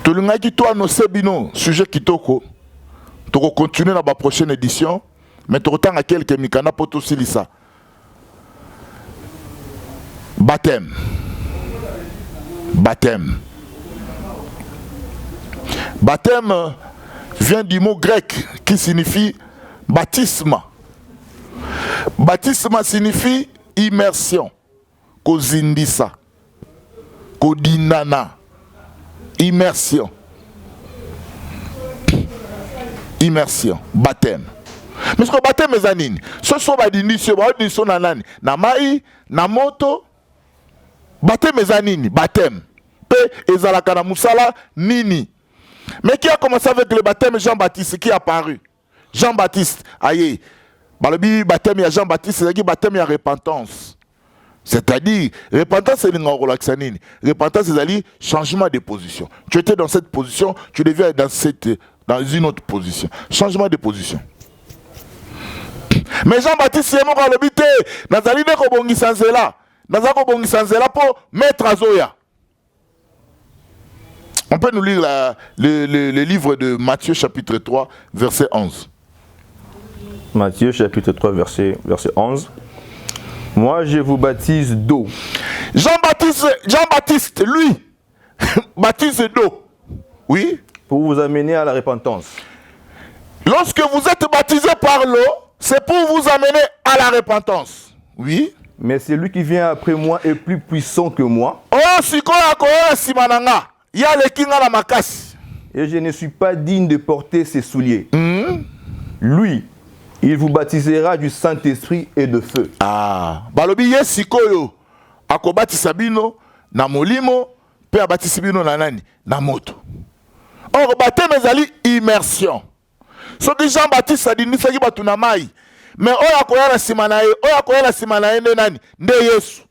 tu l'as dit, toi, nos sebino, sujet qui toko. Tu vas continuer dans la prochaine édition, mais tu retournes à quelques mikana pour tout ça. Baptême. Baptême. Baptême vient du mot grec qui signifie baptisme. Baptisme signifie immersion. Kozindisa. Kodinana. Immersion. Immersion. Baptême. Mais ce que baptême eza nini? Ce sont badinisi badinisi na nani? Na mai, na moto. Baptême eza nini? Baptême. Pe ezalaka na musala nini? Mais qui a commencé avec le baptême Jean-Baptiste qui est apparu? Jean-Baptiste, aïe. Balobi baptême ya Jean-Baptiste, c'est baptême ya repentance. C'est-à-dire, repentance c'est une repentance c'est changement de position. Tu étais dans cette position, tu deviens dans une autre position. Changement de position. Mais Jean-Baptiste c'est mon galobité, nazali ne ko bongisa nzela. Nazali ko bongisa nzela pour mettre à Zoya. On peut nous lire le livre de Matthieu chapitre 3 verset 11. Matthieu chapitre 3 verset 11. Moi je vous baptise d'eau. Jean-Baptiste, lui, baptise d'eau. Oui. Pour vous amener à la repentance. Lorsque vous êtes baptisé par l'eau, c'est pour vous amener à la repentance. Oui. Mais celui qui vient après moi est plus puissant que moi. Oh, sikoya koya simananga. Ya le kinga la makasi. Et je ne suis pas digne de porter ses souliers. Lui, il vous baptisera du Saint-Esprit et de feu. Ah, balobi yesikoyo akobatisa bino na molimo pe abatisi bino na nani na moto. Or baptême ezali immersion. Soki Jean-Baptiste adinisaki batu na mai, mais oyo akoya na sima na ye, oyo akoya na sima na ye nde nani? Nde Yesu.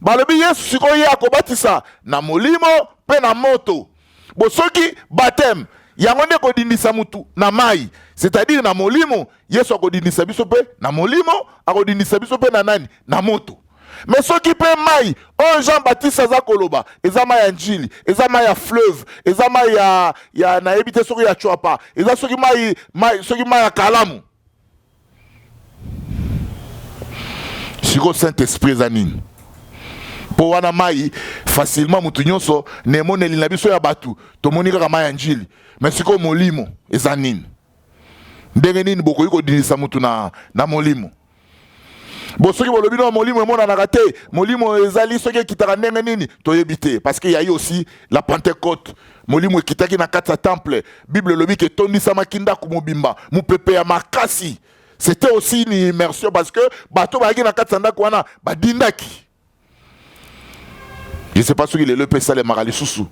Balobi Yesu sikoyo ye akobatisa na molimo pe na moto. Bo soki baptême yango nde kodindisa mutu na mai, c'est-à-dire na molimo, Yesu akodindisa biso pe na molimo, akodindisa biso pe na nani? Na moto. Mais soki pe mai, oh Jean-Baptiste aza koloba, eza mai ya njili, eza mai ya fleuve, eza mai ya na ebite soki ya chwapa, eza soki mai ya kalamu. Siko Saint-Esprit eza nini? Po wana mai facilement mutu nyonso nemoneli na biso ya batu tomoni kaka mai ya njili. Mais siko molimo eza nini? Ndenge nini bokoki kodindisa mutu na molimo? Bosoki bolobi na molimo emonanaka te, molimo ezali soki ekitaka ndenge nini toyebi te, parce qu'il y a eu aussi la Pentecôte. Molimo ekitaki na kati ya temple, Bible lobi ke tondisamaki ndako mobimba mupepe ya makasi. C'était aussi une immersion parce que bato bayaki na kati ya ndako wana badindaki. Je ne sais pas ce qu'il est le pesa le marali susu.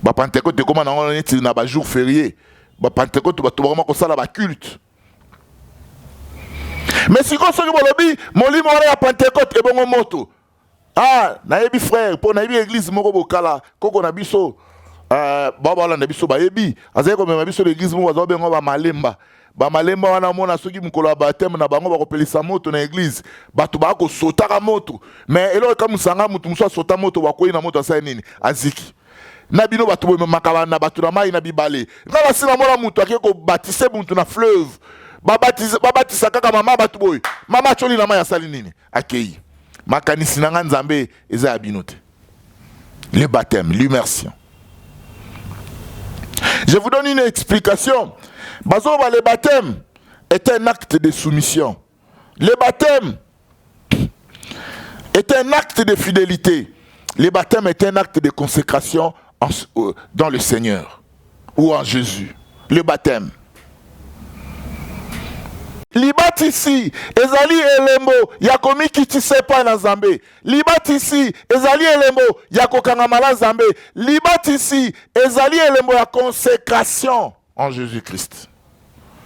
Ba Pentecôte comment on est na ba jour férié. Ba Pentecôte ba to vraiment ko sala ba culte. Mais si on se dit, mon lit à Pentecôte et bon moto. Ah, naebi frère, pour naebi église moko bokala, koko na biso, baba la na biso ba yebi, azaye comme na biso l'église mo bazo bengo ba malemba. Ba malemba wana mona soki mukolo baptême na bango ba kopelisa moto na église, batu ba ko sotaka moto. Mais elo ka musanga mutu muso sota moto ba koyi na moto asa nini? Aziki. Na bino batu bo makaba na batu na mai na bibale. Ngala sina mona mutu akeko baptiser mutu na fleuve. Babatisa kaka mama batu boy. Mama choli na maya sali nini? Akei. Makanisi na nzambe eza ya bino te. Le baptême, l'immersion. Je vous donne une explication. Bazoba, le baptême est un acte de soumission. Le baptême est un acte de fidélité. Le baptême est un acte de consécration dans le Seigneur ou en Jésus. Le baptême. Libatisi ezali elembo ya komiki tisepa na Nzambe. Libatisi ezali elembo ya kokangama Nzambe. Libatisi ezali elembo ya consécration en Jésus-Christ.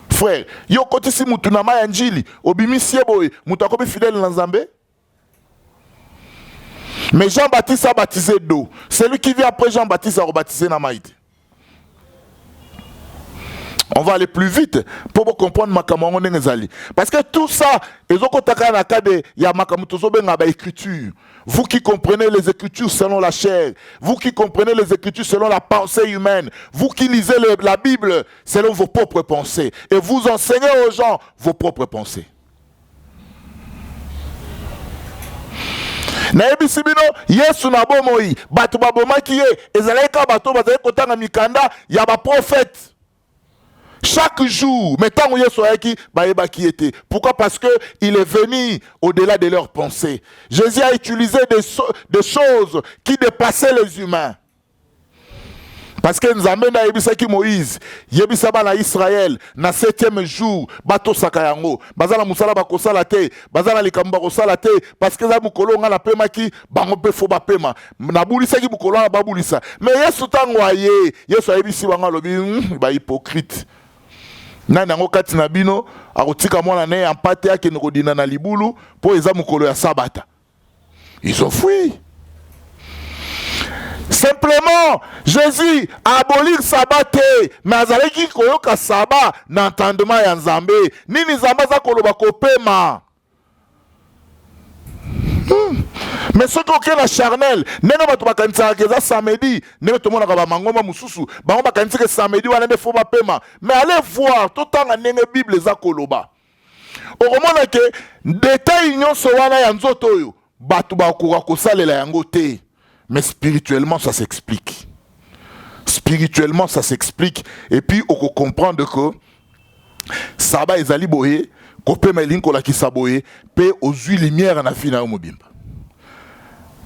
Frère, yo kotisi mutu na maya njili, obimisi boy, mutu akobi fidèle na Nzambe. Mais Jean-Baptiste a baptisé d'eau. Celui qui vient après Jean-Baptiste a rebaptisé na maïd. On va aller plus vite pour comprendre Makamongo Nengezali. Parce que tout ça, vous qui comprenez les Écritures selon la chair, vous qui comprenez les Écritures selon la pensée humaine, vous qui lisez la Bible selon vos propres pensées, et vous enseignez aux gens vos propres pensées. Naebi sibino Yesu na bomoi batu babomaki ye ezaleka bato bazali kotanga mikanda ya ba prophète. Chaque jour, mettons qui était. Pourquoi? Parce qu'il est venu au-delà de leurs pensées. Jésus a utilisé des choses qui dépassaient les humains Parce que Nzambe na yebisaki Moïse, yebisa bana Israël, na 7e jour, bato sakayango, bazala musala bakosala te, bazala likamba bakosala te, parce que za mukolo nga na pema ki, bango pe fo ba pema, na bulisaki mukolo na babulisa. Mais Yesu tango aye, Yesu ayebisi banga lobi, ba hypocrite. Na nango kati na bino, akotika mwana ne ampate yake nokodina na libulu, po eza mukolo ya sabata. Ils ont fui. Simplement, Jésus a aboli le sabbat, mais azaleki koyoka sabbat n'entendement ya Nzambe. Nini Nzambe za koloba kopema. Mais ce qui est charnel, nene bato bakanisa ke za samedi, nene to mona ba mangoma mususu, ba ngoma kanisa ke samedi wana ne fo ba pema. Mais allez voir tout temps nene Bible za koloba. Okomona ke détail nyonso wana ya nzoto oyo, bato ba ko kosalela yango te. Mais spirituellement, ça s'explique. Spirituellement, ça s'explique. Et puis, on comprend que Saba ezali boye, kope melin kola ki saboye, pe ozui lumière na fina mobimba.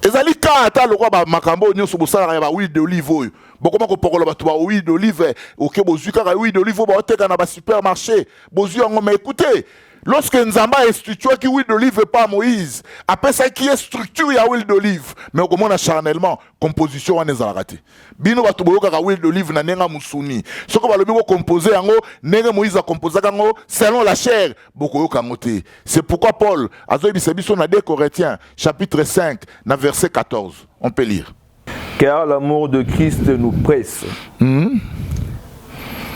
Ezali ka ata lokwa ba makambo nyonso bosala ya ba huile d'olive oyo. Bokoma ko pokola ba tuba huile d'olive, oke bozui ka huile d'olive ba oteka na ba supermarché, bozui ngo mais écoutez, lorsque Nzamba a institué qui huile d'olive pas Moïse, après ça qui est structure ya huile d'olive, mais au comment charnellement composition wana ezalakati. Bino batu boyoka ka huile d'olive na nenga musuni. Soko balobi ko composer yango, nenga Moïse a composé yango selon la chair, boko yoka ngote. C'est pourquoi Paul azo biso na 2 Corinthiens chapitre 5 na verset 14. On peut lire. Car l'amour de Christ nous presse.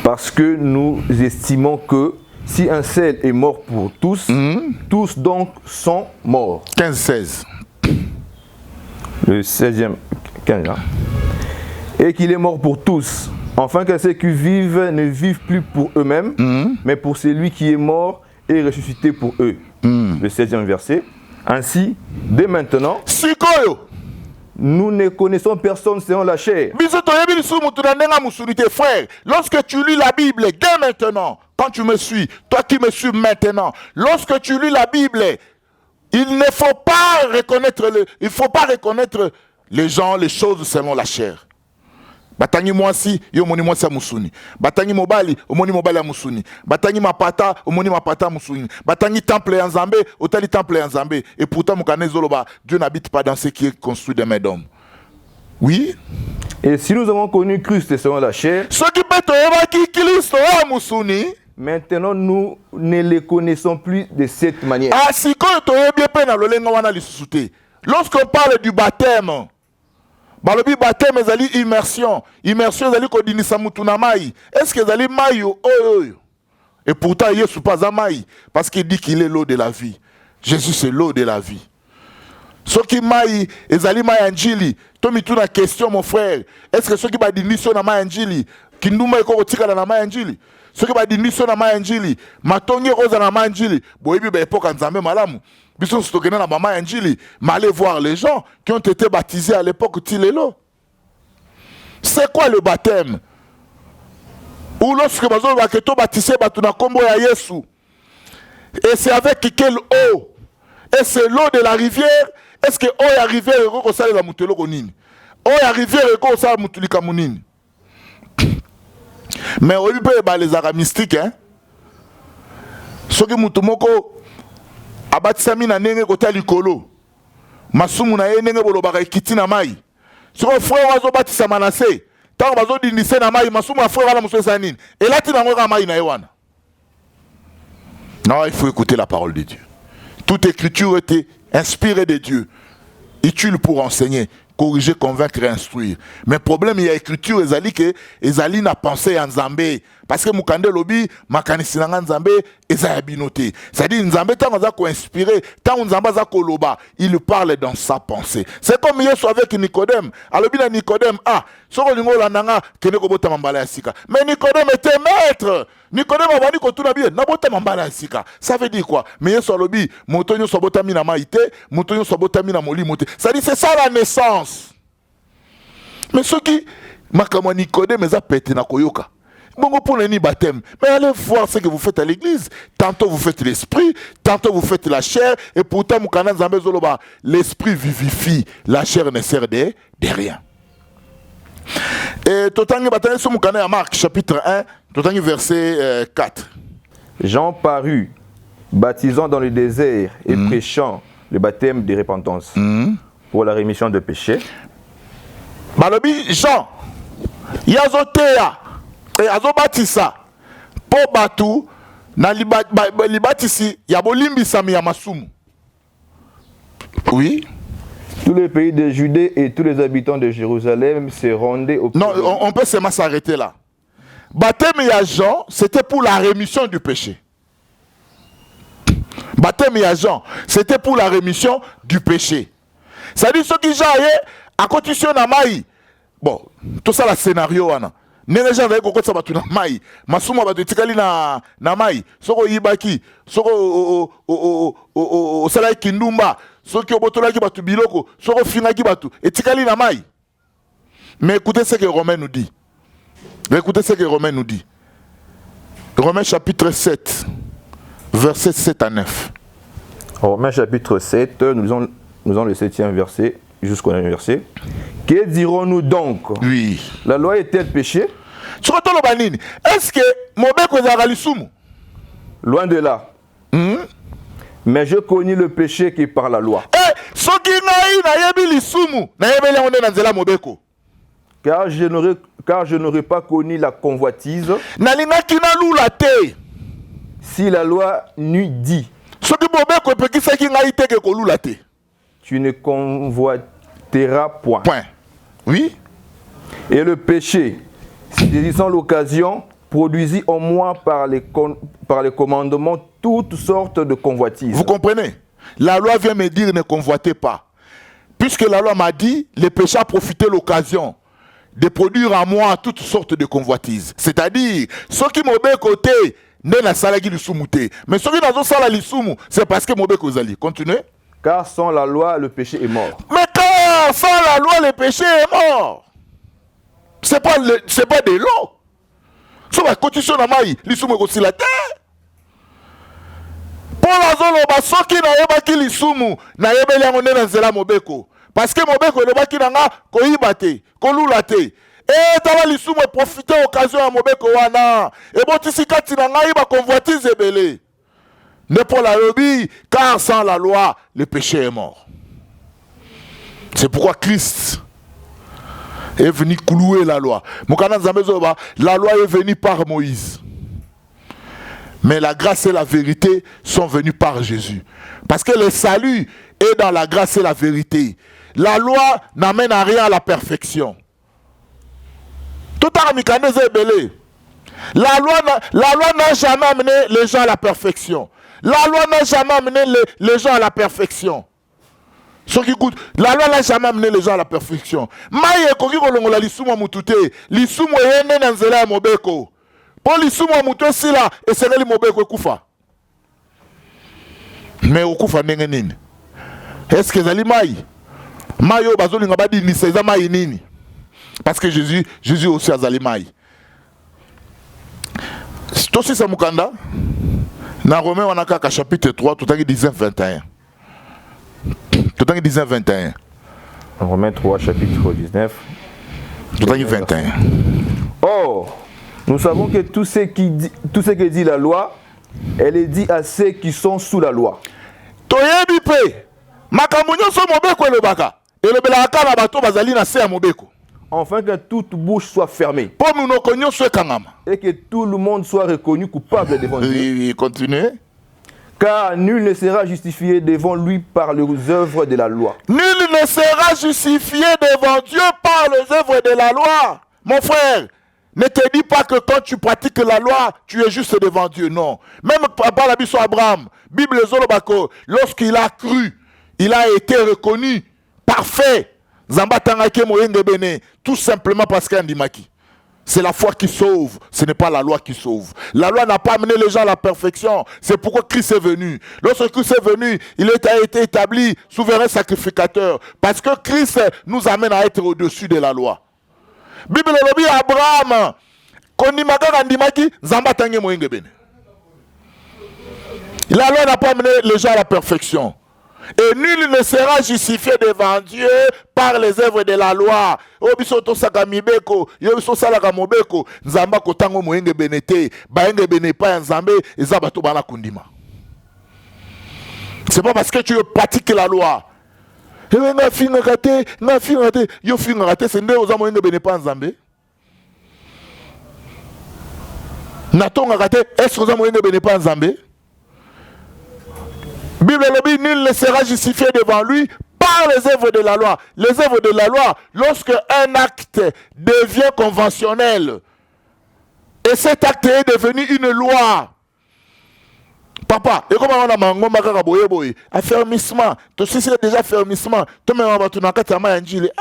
Parce que nous estimons que si un seul est mort pour tous, tous donc sont morts. 15-16. Le 16e, 15. Et qu'il est mort pour tous, afin que ceux qui vivent ne vivent plus pour eux-mêmes, mais pour celui qui est mort et ressuscité pour eux. Le 16e verset. Ainsi, dès maintenant, Sikoyo. Nous ne connaissons personne selon la chair. Frère, lorsque tu lis la Bible, dès maintenant, quand tu me suis, toi qui me suis maintenant, lorsque tu lis la Bible, il ne faut pas reconnaître les gens, les choses selon la chair. Batangi mwasi, yo moni mwasi musuni. Batangi mobali, omoni mobali ya musuni. Batangi mapata, omoni mapata musuni. Batangi temple ya Nzambe, otali temple ya Nzambe. Et pourtant, Dieu n'habite pas dans ce qui est construit de mes hommes. Oui. Et si nous avons connu Christ selon la chair, maintenant nous ne le connaissons plus de cette manière. Lorsqu'on parle du baptême, balobi baptême ezali immersion. Immersion ezali kodinisa mutu na mai. Est-ce que ezali mai oyo? Et pourtant Yesu pas à mai parce qu'il dit qu'il est l'eau de la vie. Jésus c'est l'eau de la vie. Ce qui mai ezali mai anjili. Tomi tu na question mon frère. Est-ce que ce qui va dinisa na mai anjili kinduma eko kotikala na mai anjili? Ce qui va dinisa na mai anjili matongi roza na mai anjili. Boyebi ba époque Nzambe malamu. Mais allez voir les gens qui ont été baptisés à l'époque Tilelo. C'est quoi le baptême? Ou lorsque vous avez baptisé, et c'est avec quelle eau? Et c'est l'eau de la rivière? Est-ce que l'eau de la rivière est la moutelo konini? Eau de la rivière est la moutulika mounini? Mais au lieu de les arabes mystiques, hein? Ce qui moutumoko abatisami na ndenge kota likolo masumu na ye ndenge bolobaka ekiti na mai siko frère wazo batisa manase tango bazo dindise na mai masumu ya frère wana muso esa nini elati nango ka mai na ye wana. Non, il faut écouter la parole de Dieu. Toute écriture était inspirée de Dieu, utile pour enseigner, corriger, convaincre et instruire. Mais le problème, il y a écriture, ezali na pensée en Nzambe. Parce que Mukande lobi, makanisi na Nzambe, ezaya binoté. C'est-à-dire, Nzambe, tant qu'on a inspiré, tant qu'on a koloba, il parle dans sa pensée. C'est comme Yesu avec Nicodème. Alors, bien Nicodème, soko lingo landanga, kene ko bota mambala ya sika. Mais Nicodème était maître. Nicodème a dit que tout n'a bien, n'a bota mambala ya sika. Ça veut dire quoi? Mais Yesu alobi, motonyo so bota mina maïté, motonyo so bota mina moli moté. Ça dit, c'est ça la naissance. Mais ceux qui, makama Nicodème, ils a pété na koyoka. Bon, pour le baptême. Mais allez voir ce que vous faites à l'église. Tantôt vous faites l'esprit, tantôt vous faites la chair, et pourtant, l'esprit vivifie, la chair ne sert de rien. Et Et totangi batani so mukana ya Marc chapitre 1, totangi verset 4. Jean parut, baptisant dans le désert et prêchant le baptême de repentance pour la rémission de péchés. Balobi Jean, yazotea, et azobatisa, po batu, na libatisi, yabolimbi sami ya masumu. Oui. Tous les pays de Judée et tous les habitants de Jérusalem se rendaient au... Non, on peut seulement s'arrêter là. Baptême ya Jean, c'était pour la rémission du péché. Baptême ya Jean, c'était pour la rémission du péché. C'est-à-dire ceux qui Jean à condition na mai. Bon, tout ça le scénario wana. Nene Jean ko kotsa batu na mai. Masuma batu tikali na mai. Soko yibaki, soko o sala kindumba, soko botola ki batu biloko, soko finga ki batu etikali na mai. Mais écoutez ce que Romain nous dit. Écoutez ce que Romain nous dit. Romains chapitre 7, versets 7 à 9. Romains chapitre 7, nous lisons le 7e verset jusqu'au 9e verset. Que dirons-nous donc? Oui. La loi est-elle péché? Est-ce que Mobeko est lisumu? Loin de là. Mais je connais le péché qui est par la loi. Car je n'aurais pas connu la convoitise si la loi n'eût dit tu ne convoiteras point. Oui. Et le péché, saisissant l'occasion, produisit en moi par les commandements toutes sortes de convoitises. Vous comprenez? La loi vient me dire ne convoitez pas. Puisque la loi m'a dit, le péché a profité l'occasion de produire en moi toutes sortes de convoitises. C'est-à-dire, ceux qui m'ont bien côté, n'est salagi l'issumouté. Mais ceux qui n'ont pas l'issumou, c'est parce que m'ont bien causé. Continuez. Car sans la loi, le péché est mort. Mais car sans la loi, le péché est mort. C'est pas de l'eau. C'est la constitution de maï. L'issumou est aussi la terre. Pour la zone, ceux qui n'ont pas qui l'issumou, n'ont pas mobeko. Parce que mobeko le baki nanga ko ibate, ko lulate. Et tala lisumu profiter occasion à mobeko wana. Et botisi kati nanga iba convoitise belé. Ne pour la lobby, car sans la loi, le péché est mort. C'est pourquoi Christ est venu clouer la loi. La loi est venue par Moïse. Mais la grâce et la vérité sont venues par Jésus. Parce que le salut est dans la grâce et la vérité. La loi n'amène à rien à la perfection. Tout à belé. La loi n'a jamais amené les gens à la perfection. La loi n'a jamais amené les gens à la perfection. Ceux qui écoutent, la loi n'a jamais amené les gens à la perfection. Maïe koki kolongola lisumu mutute, lisumu yene na nzela ya mobeko. Pour lisumu mutute sila esengeli mobeko kufa. Mais okufa ndenge nini? Est-ce que zali maï? Mayo bazoli ngabadi ni seza maï nini? Parce que Jésus aussi azali maï. Tosi sa mukanda na Romains wanaka chapitre 3 totangi 19-21. Totangi 19-21. Romains 3 chapitre 19. Totangi 21. Or, nous savons que tout ce que dit la loi, elle est dit à ceux qui sont sous la loi. Toyebi pe makambo nyonso mobeko elobaka. Elobelaka na bato bazali na se ya mobeko. Afin que toute bouche soit fermée. Et que tout le monde soit reconnu coupable devant Dieu. Oui, continuez. Car nul ne sera justifié devant lui par les œuvres de la loi. Nul ne sera justifié devant Dieu par les œuvres de la loi. Mon frère, ne te dis pas que quand tu pratiques la loi, tu es juste devant Dieu. Non. Même par la Bible Abraham, Bible Zolobako, lorsqu'il a cru, il a été reconnu parfait. Tout simplement parce qu'il y a un dimaki. C'est la foi qui sauve, ce n'est pas la loi qui sauve. La loi n'a pas amené les gens à la perfection. C'est pourquoi Christ est venu. Lorsque Christ est venu, il a été établi souverain sacrificateur. Parce que Christ nous amène à être au-dessus de la loi. Bible lobi Abraham, la loi n'a pas amené les gens à la perfection. Et nul ne sera justifié devant Dieu par les œuvres de la loi. Obiso to saka mibeko, yobiso salaka mobeko, nzamba kotango moyenge benete, baenge benepa nzambe, ezaba to bana kundima. C'est pas parce que tu pratiques la loi. Nga finga kate, yo finga kate, c'est nde oza moyenge benepa nzambe. Natonga kate, est-ce que oza moyenge benepa nzambe? Bible dit, nul ne sera justifié devant lui par les œuvres de la loi. Les œuvres de la loi, lorsque un acte devient conventionnel, et cet acte est devenu une loi. Papa, et comment on a mangoma kaka boye boye, affermissement, to si c'est déjà affermissement, to me mabatu na kati ya manjili,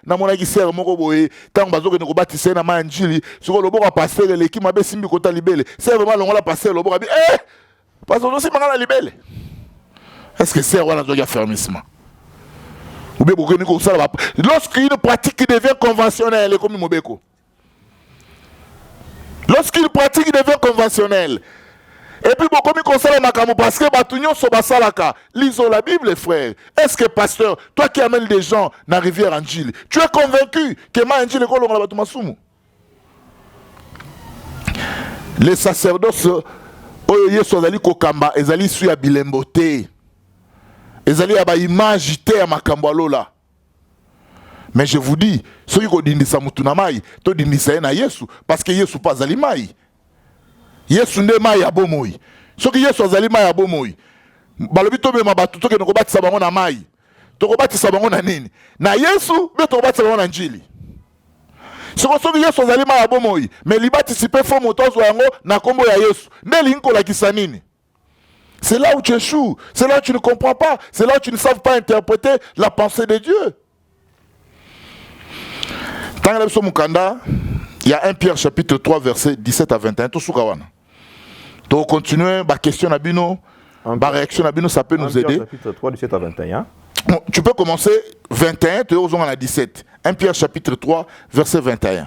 na mona gisere moko boye, tango bazoke ne kobatise na manjili, soko loboka passer l'équipe mabe simbi kota libele, c'est vraiment longola passer loboka bi, parce que aussi mangala libele. Est-ce que c'est un affermissement? Ou bien lorsqu'une pratique devient conventionnelle, comme Mobeko. Lorsqu'une pratique devient conventionnelle, et puis beaucoup de conseils parce que Batunion Sobasalaka, lisons la Bible, frère. Est-ce que pasteur, toi qui amènes des gens dans la rivière Angile, tu es convaincu que ma Angile est comme la Batumasumu? Les sacerdoces, Oye Sozali Kokamba, ils allaient sur la Bilemboté. Ils allaient à la image à Makambalola. Mais je vous dis, ceux qui ont dit ça, ils ont dit ça à Yesu, parce que Yesu pas Zalimai. Yesu ne mai ya bomoi. Ceux qui Yesu Zalimai ya bomoi. Balobi to mema batu to ke no batisa bango na mai. To batisa bango na nini? Na Yesu be to batisa bango na njili. Ceux qui Yesu Zalimai ya bomoi, mais li batisipe fo motozo yango na kombo ya Yesu. Ne linko la kisanini. C'est là où tu échoues, c'est là où tu ne comprends pas, c'est là où tu ne sais pas interpréter la pensée de Dieu. Dans il y a 1 Pierre chapitre 3 verset 17 à 21. Tout on continue, ma question Nabino, ma réaction Nabino, ça peut nous aider. Chapitre 3 17 à 21. Tu peux commencer 21, tu es à 17. 1 Pierre chapitre 3 verset 21.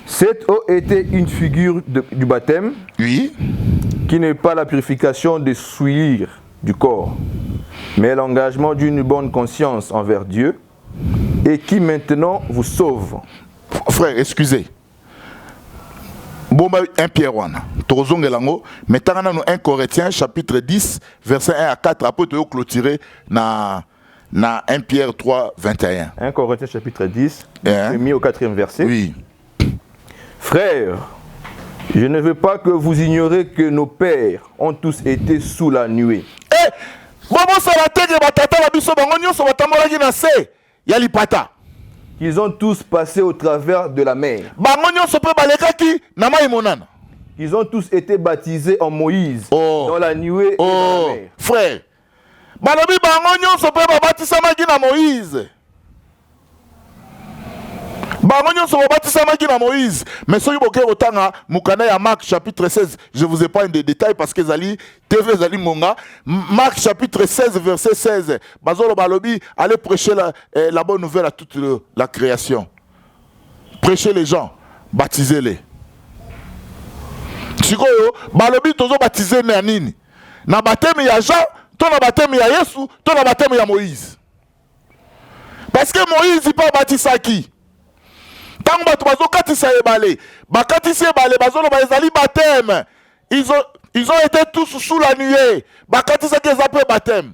Cette eau était une figure du baptême. Oui. Qui n'est pas la purification des souillures du corps, mais l'engagement d'une bonne conscience envers Dieu, et qui maintenant vous sauve. Frère, excusez. Bon, 1 Pierre 1. Mais tu as 1 Corinthiens chapitre 10, verset 1 à 4. Après, tu as clôturé dans 1 Pierre 3, 21. 1 Corinthiens chapitre 10, mis au 4e verset. Oui. Frères, je ne veux pas que vous ignorez que nos pères ont tous été sous la nuée. Ils ont tous passé au travers de la mer. Ils ont tous été baptisés en Moïse, dans la nuée et dans la mer. Frère, Moïse. Mais si vous avez Marc chapitre 16, je ne vous ai pas des détails parce que Zali, TV Zali Monga, Marc chapitre 16, verset 16, Bazolo Balobi, allez prêcher la bonne nouvelle à toute la création. Prêchez les gens, baptisez-les. Chikoyo, Balobi, tozo baptisé Nanini. Na baptême ya Jean, ton na baptême ya Yesu, ton na baptême ya Moïse. Parce que Moïse, il peut baptiser qui? Tant que bazo katisa ebale, ba katisa ebale bazolo ba ezali baptême. Ils ont été tous sous la nuée. Ba katisa ke zape baptême.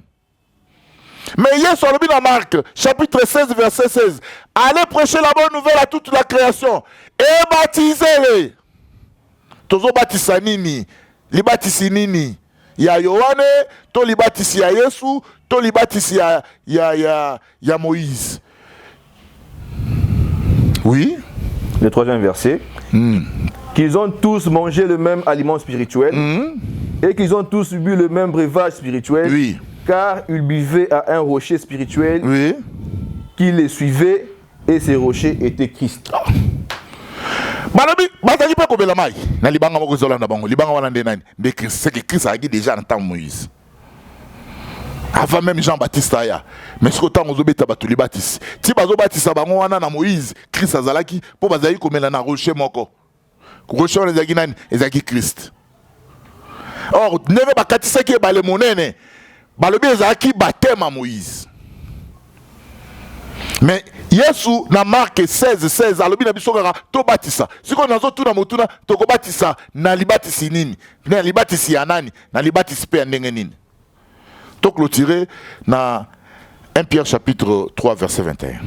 Mais hier sur le dans Marc chapitre 16 verset 16, allez prêcher la bonne nouvelle à toute la création et baptisez-les. Tozo batisa nini? Li batisi nini? Ya Yohane, to li batisi ya Yesu, to li batisi ya Moïse. Oui. Le 3e verset. Qu'ils ont tous mangé le même aliment spirituel et qu'ils ont tous bu le même breuvage spirituel. Oui. Car ils buvaient à un rocher spirituel qui les suivait et ces rochers étaient Christ. Balobi, bataki pa kobela mai. Na libanga moko zolanda bango, libanga wana nde nani? Mais c'est que Christ a dit déjà en temps Moïse. Avant même Jean-Baptiste aya. Mais ce que tant ozo beta batuli baptiste. Ti bazo baptisa bango wana na Moïse, Christ azalaki po bazali komela na rocher moko. Rocher wana ezaki nani? Ezaki Christ. Or, neve bakatisa ki ebale monene. balobi ezalaki baptême à Moïse. Mais Yesu na Marc 16 alobi na biso kaka to batisa. Siko nazo tuna motuna to ko batisa na libatisi nini? Na libatisi ya nani? Na libatisi pe ndenge nini? To clôturer na 1 Pierre chapitre 3 verset 21.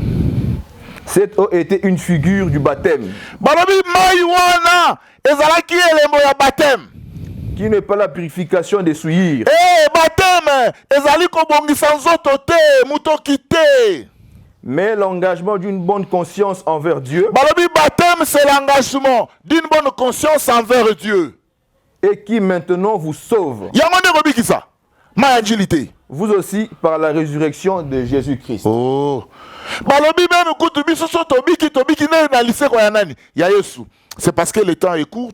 Cette eau était une figure du baptême. Balobi mai wana ezalaki elembo ya baptême. Qui n'est pas la purification des souillures. Baptême ezali ko bongisa nzoto te, mutoki te. Mais l'engagement d'une bonne conscience envers Dieu. Balobi baptême c'est l'engagement d'une bonne conscience envers Dieu. Et qui maintenant vous sauve. Yango ne robi kisa. Ma agilité. Vous aussi par la résurrection de Jésus-Christ. Oh. Balobi même kutu biso so tobiki ne na lycée ko ya nani? Ya Yesu. C'est parce que le temps est court.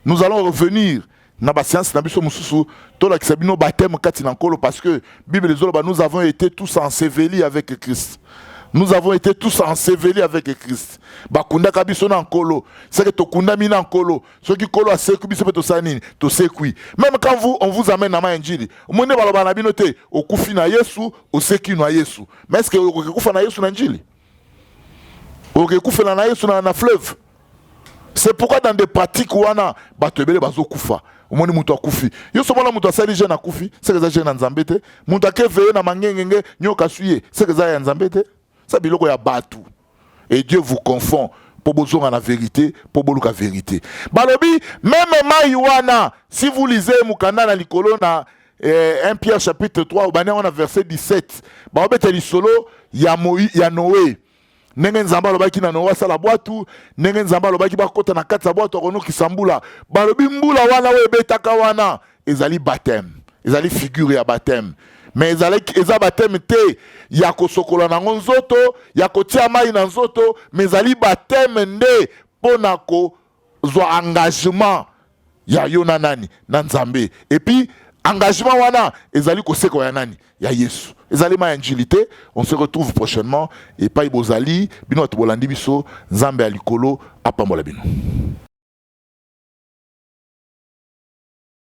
Nous allons revenir na ba science na biso mususu to la kisabino baptême kati na nkolo parce que Bible ezoloba nous avons été tous ensevelis avec Christ. Nous avons été tous ensevelis avec Christ. Bakunda kabiso na nkolo. C'est que tokunda mina nkolo. Ceux qui kolo a seku biso peto sanini, to sekui. Même quand on vous amène na manjili, omone baloba na binote, okufi na Yesu, oseki na Yesu. Mais est-ce que okufa na Yesu na njili? Okufa na Yesu na fleuve. C'est pourquoi dans des pratiques wana batebele bazo kufa. Omoni mutu akufi. Yo somona mutu asali jeune akufi, c'est que ça jeune na Nzambete. Mutu akeveye na mangengenge nyoka suye, c'est que ça ya Nzambete. Ça biloko ya batu. Et Dieu vous confond pour besoin la vérité, pour besoin la vérité. Balobi, même Maïwana, si vous lisez Mukanda na likolo na 1 Pierre chapitre 3, on a verset 17. Balobi te lisolo ya Noé. Nenge nzamba lobaki na Noé sala boatu, nenge nzamba lobaki ba kota na kati ya boatu kono kisambula. Balobi mbula wana we betaka wana ezali baptême. Ezali figure ya baptême. Mais eza baptême te ya kosokola na nzoto, ya kotia mai na nzoto, mais ezali baptême nde pona ko zwa engagement ya yona nani na Nzambe. Et puis engagement wana ezali koseko ya nani ya Yesu. Ezali ma angilité, on se retrouve prochainement et pa ibozali bino to bolandi biso Nzambe alikolo apambola bino.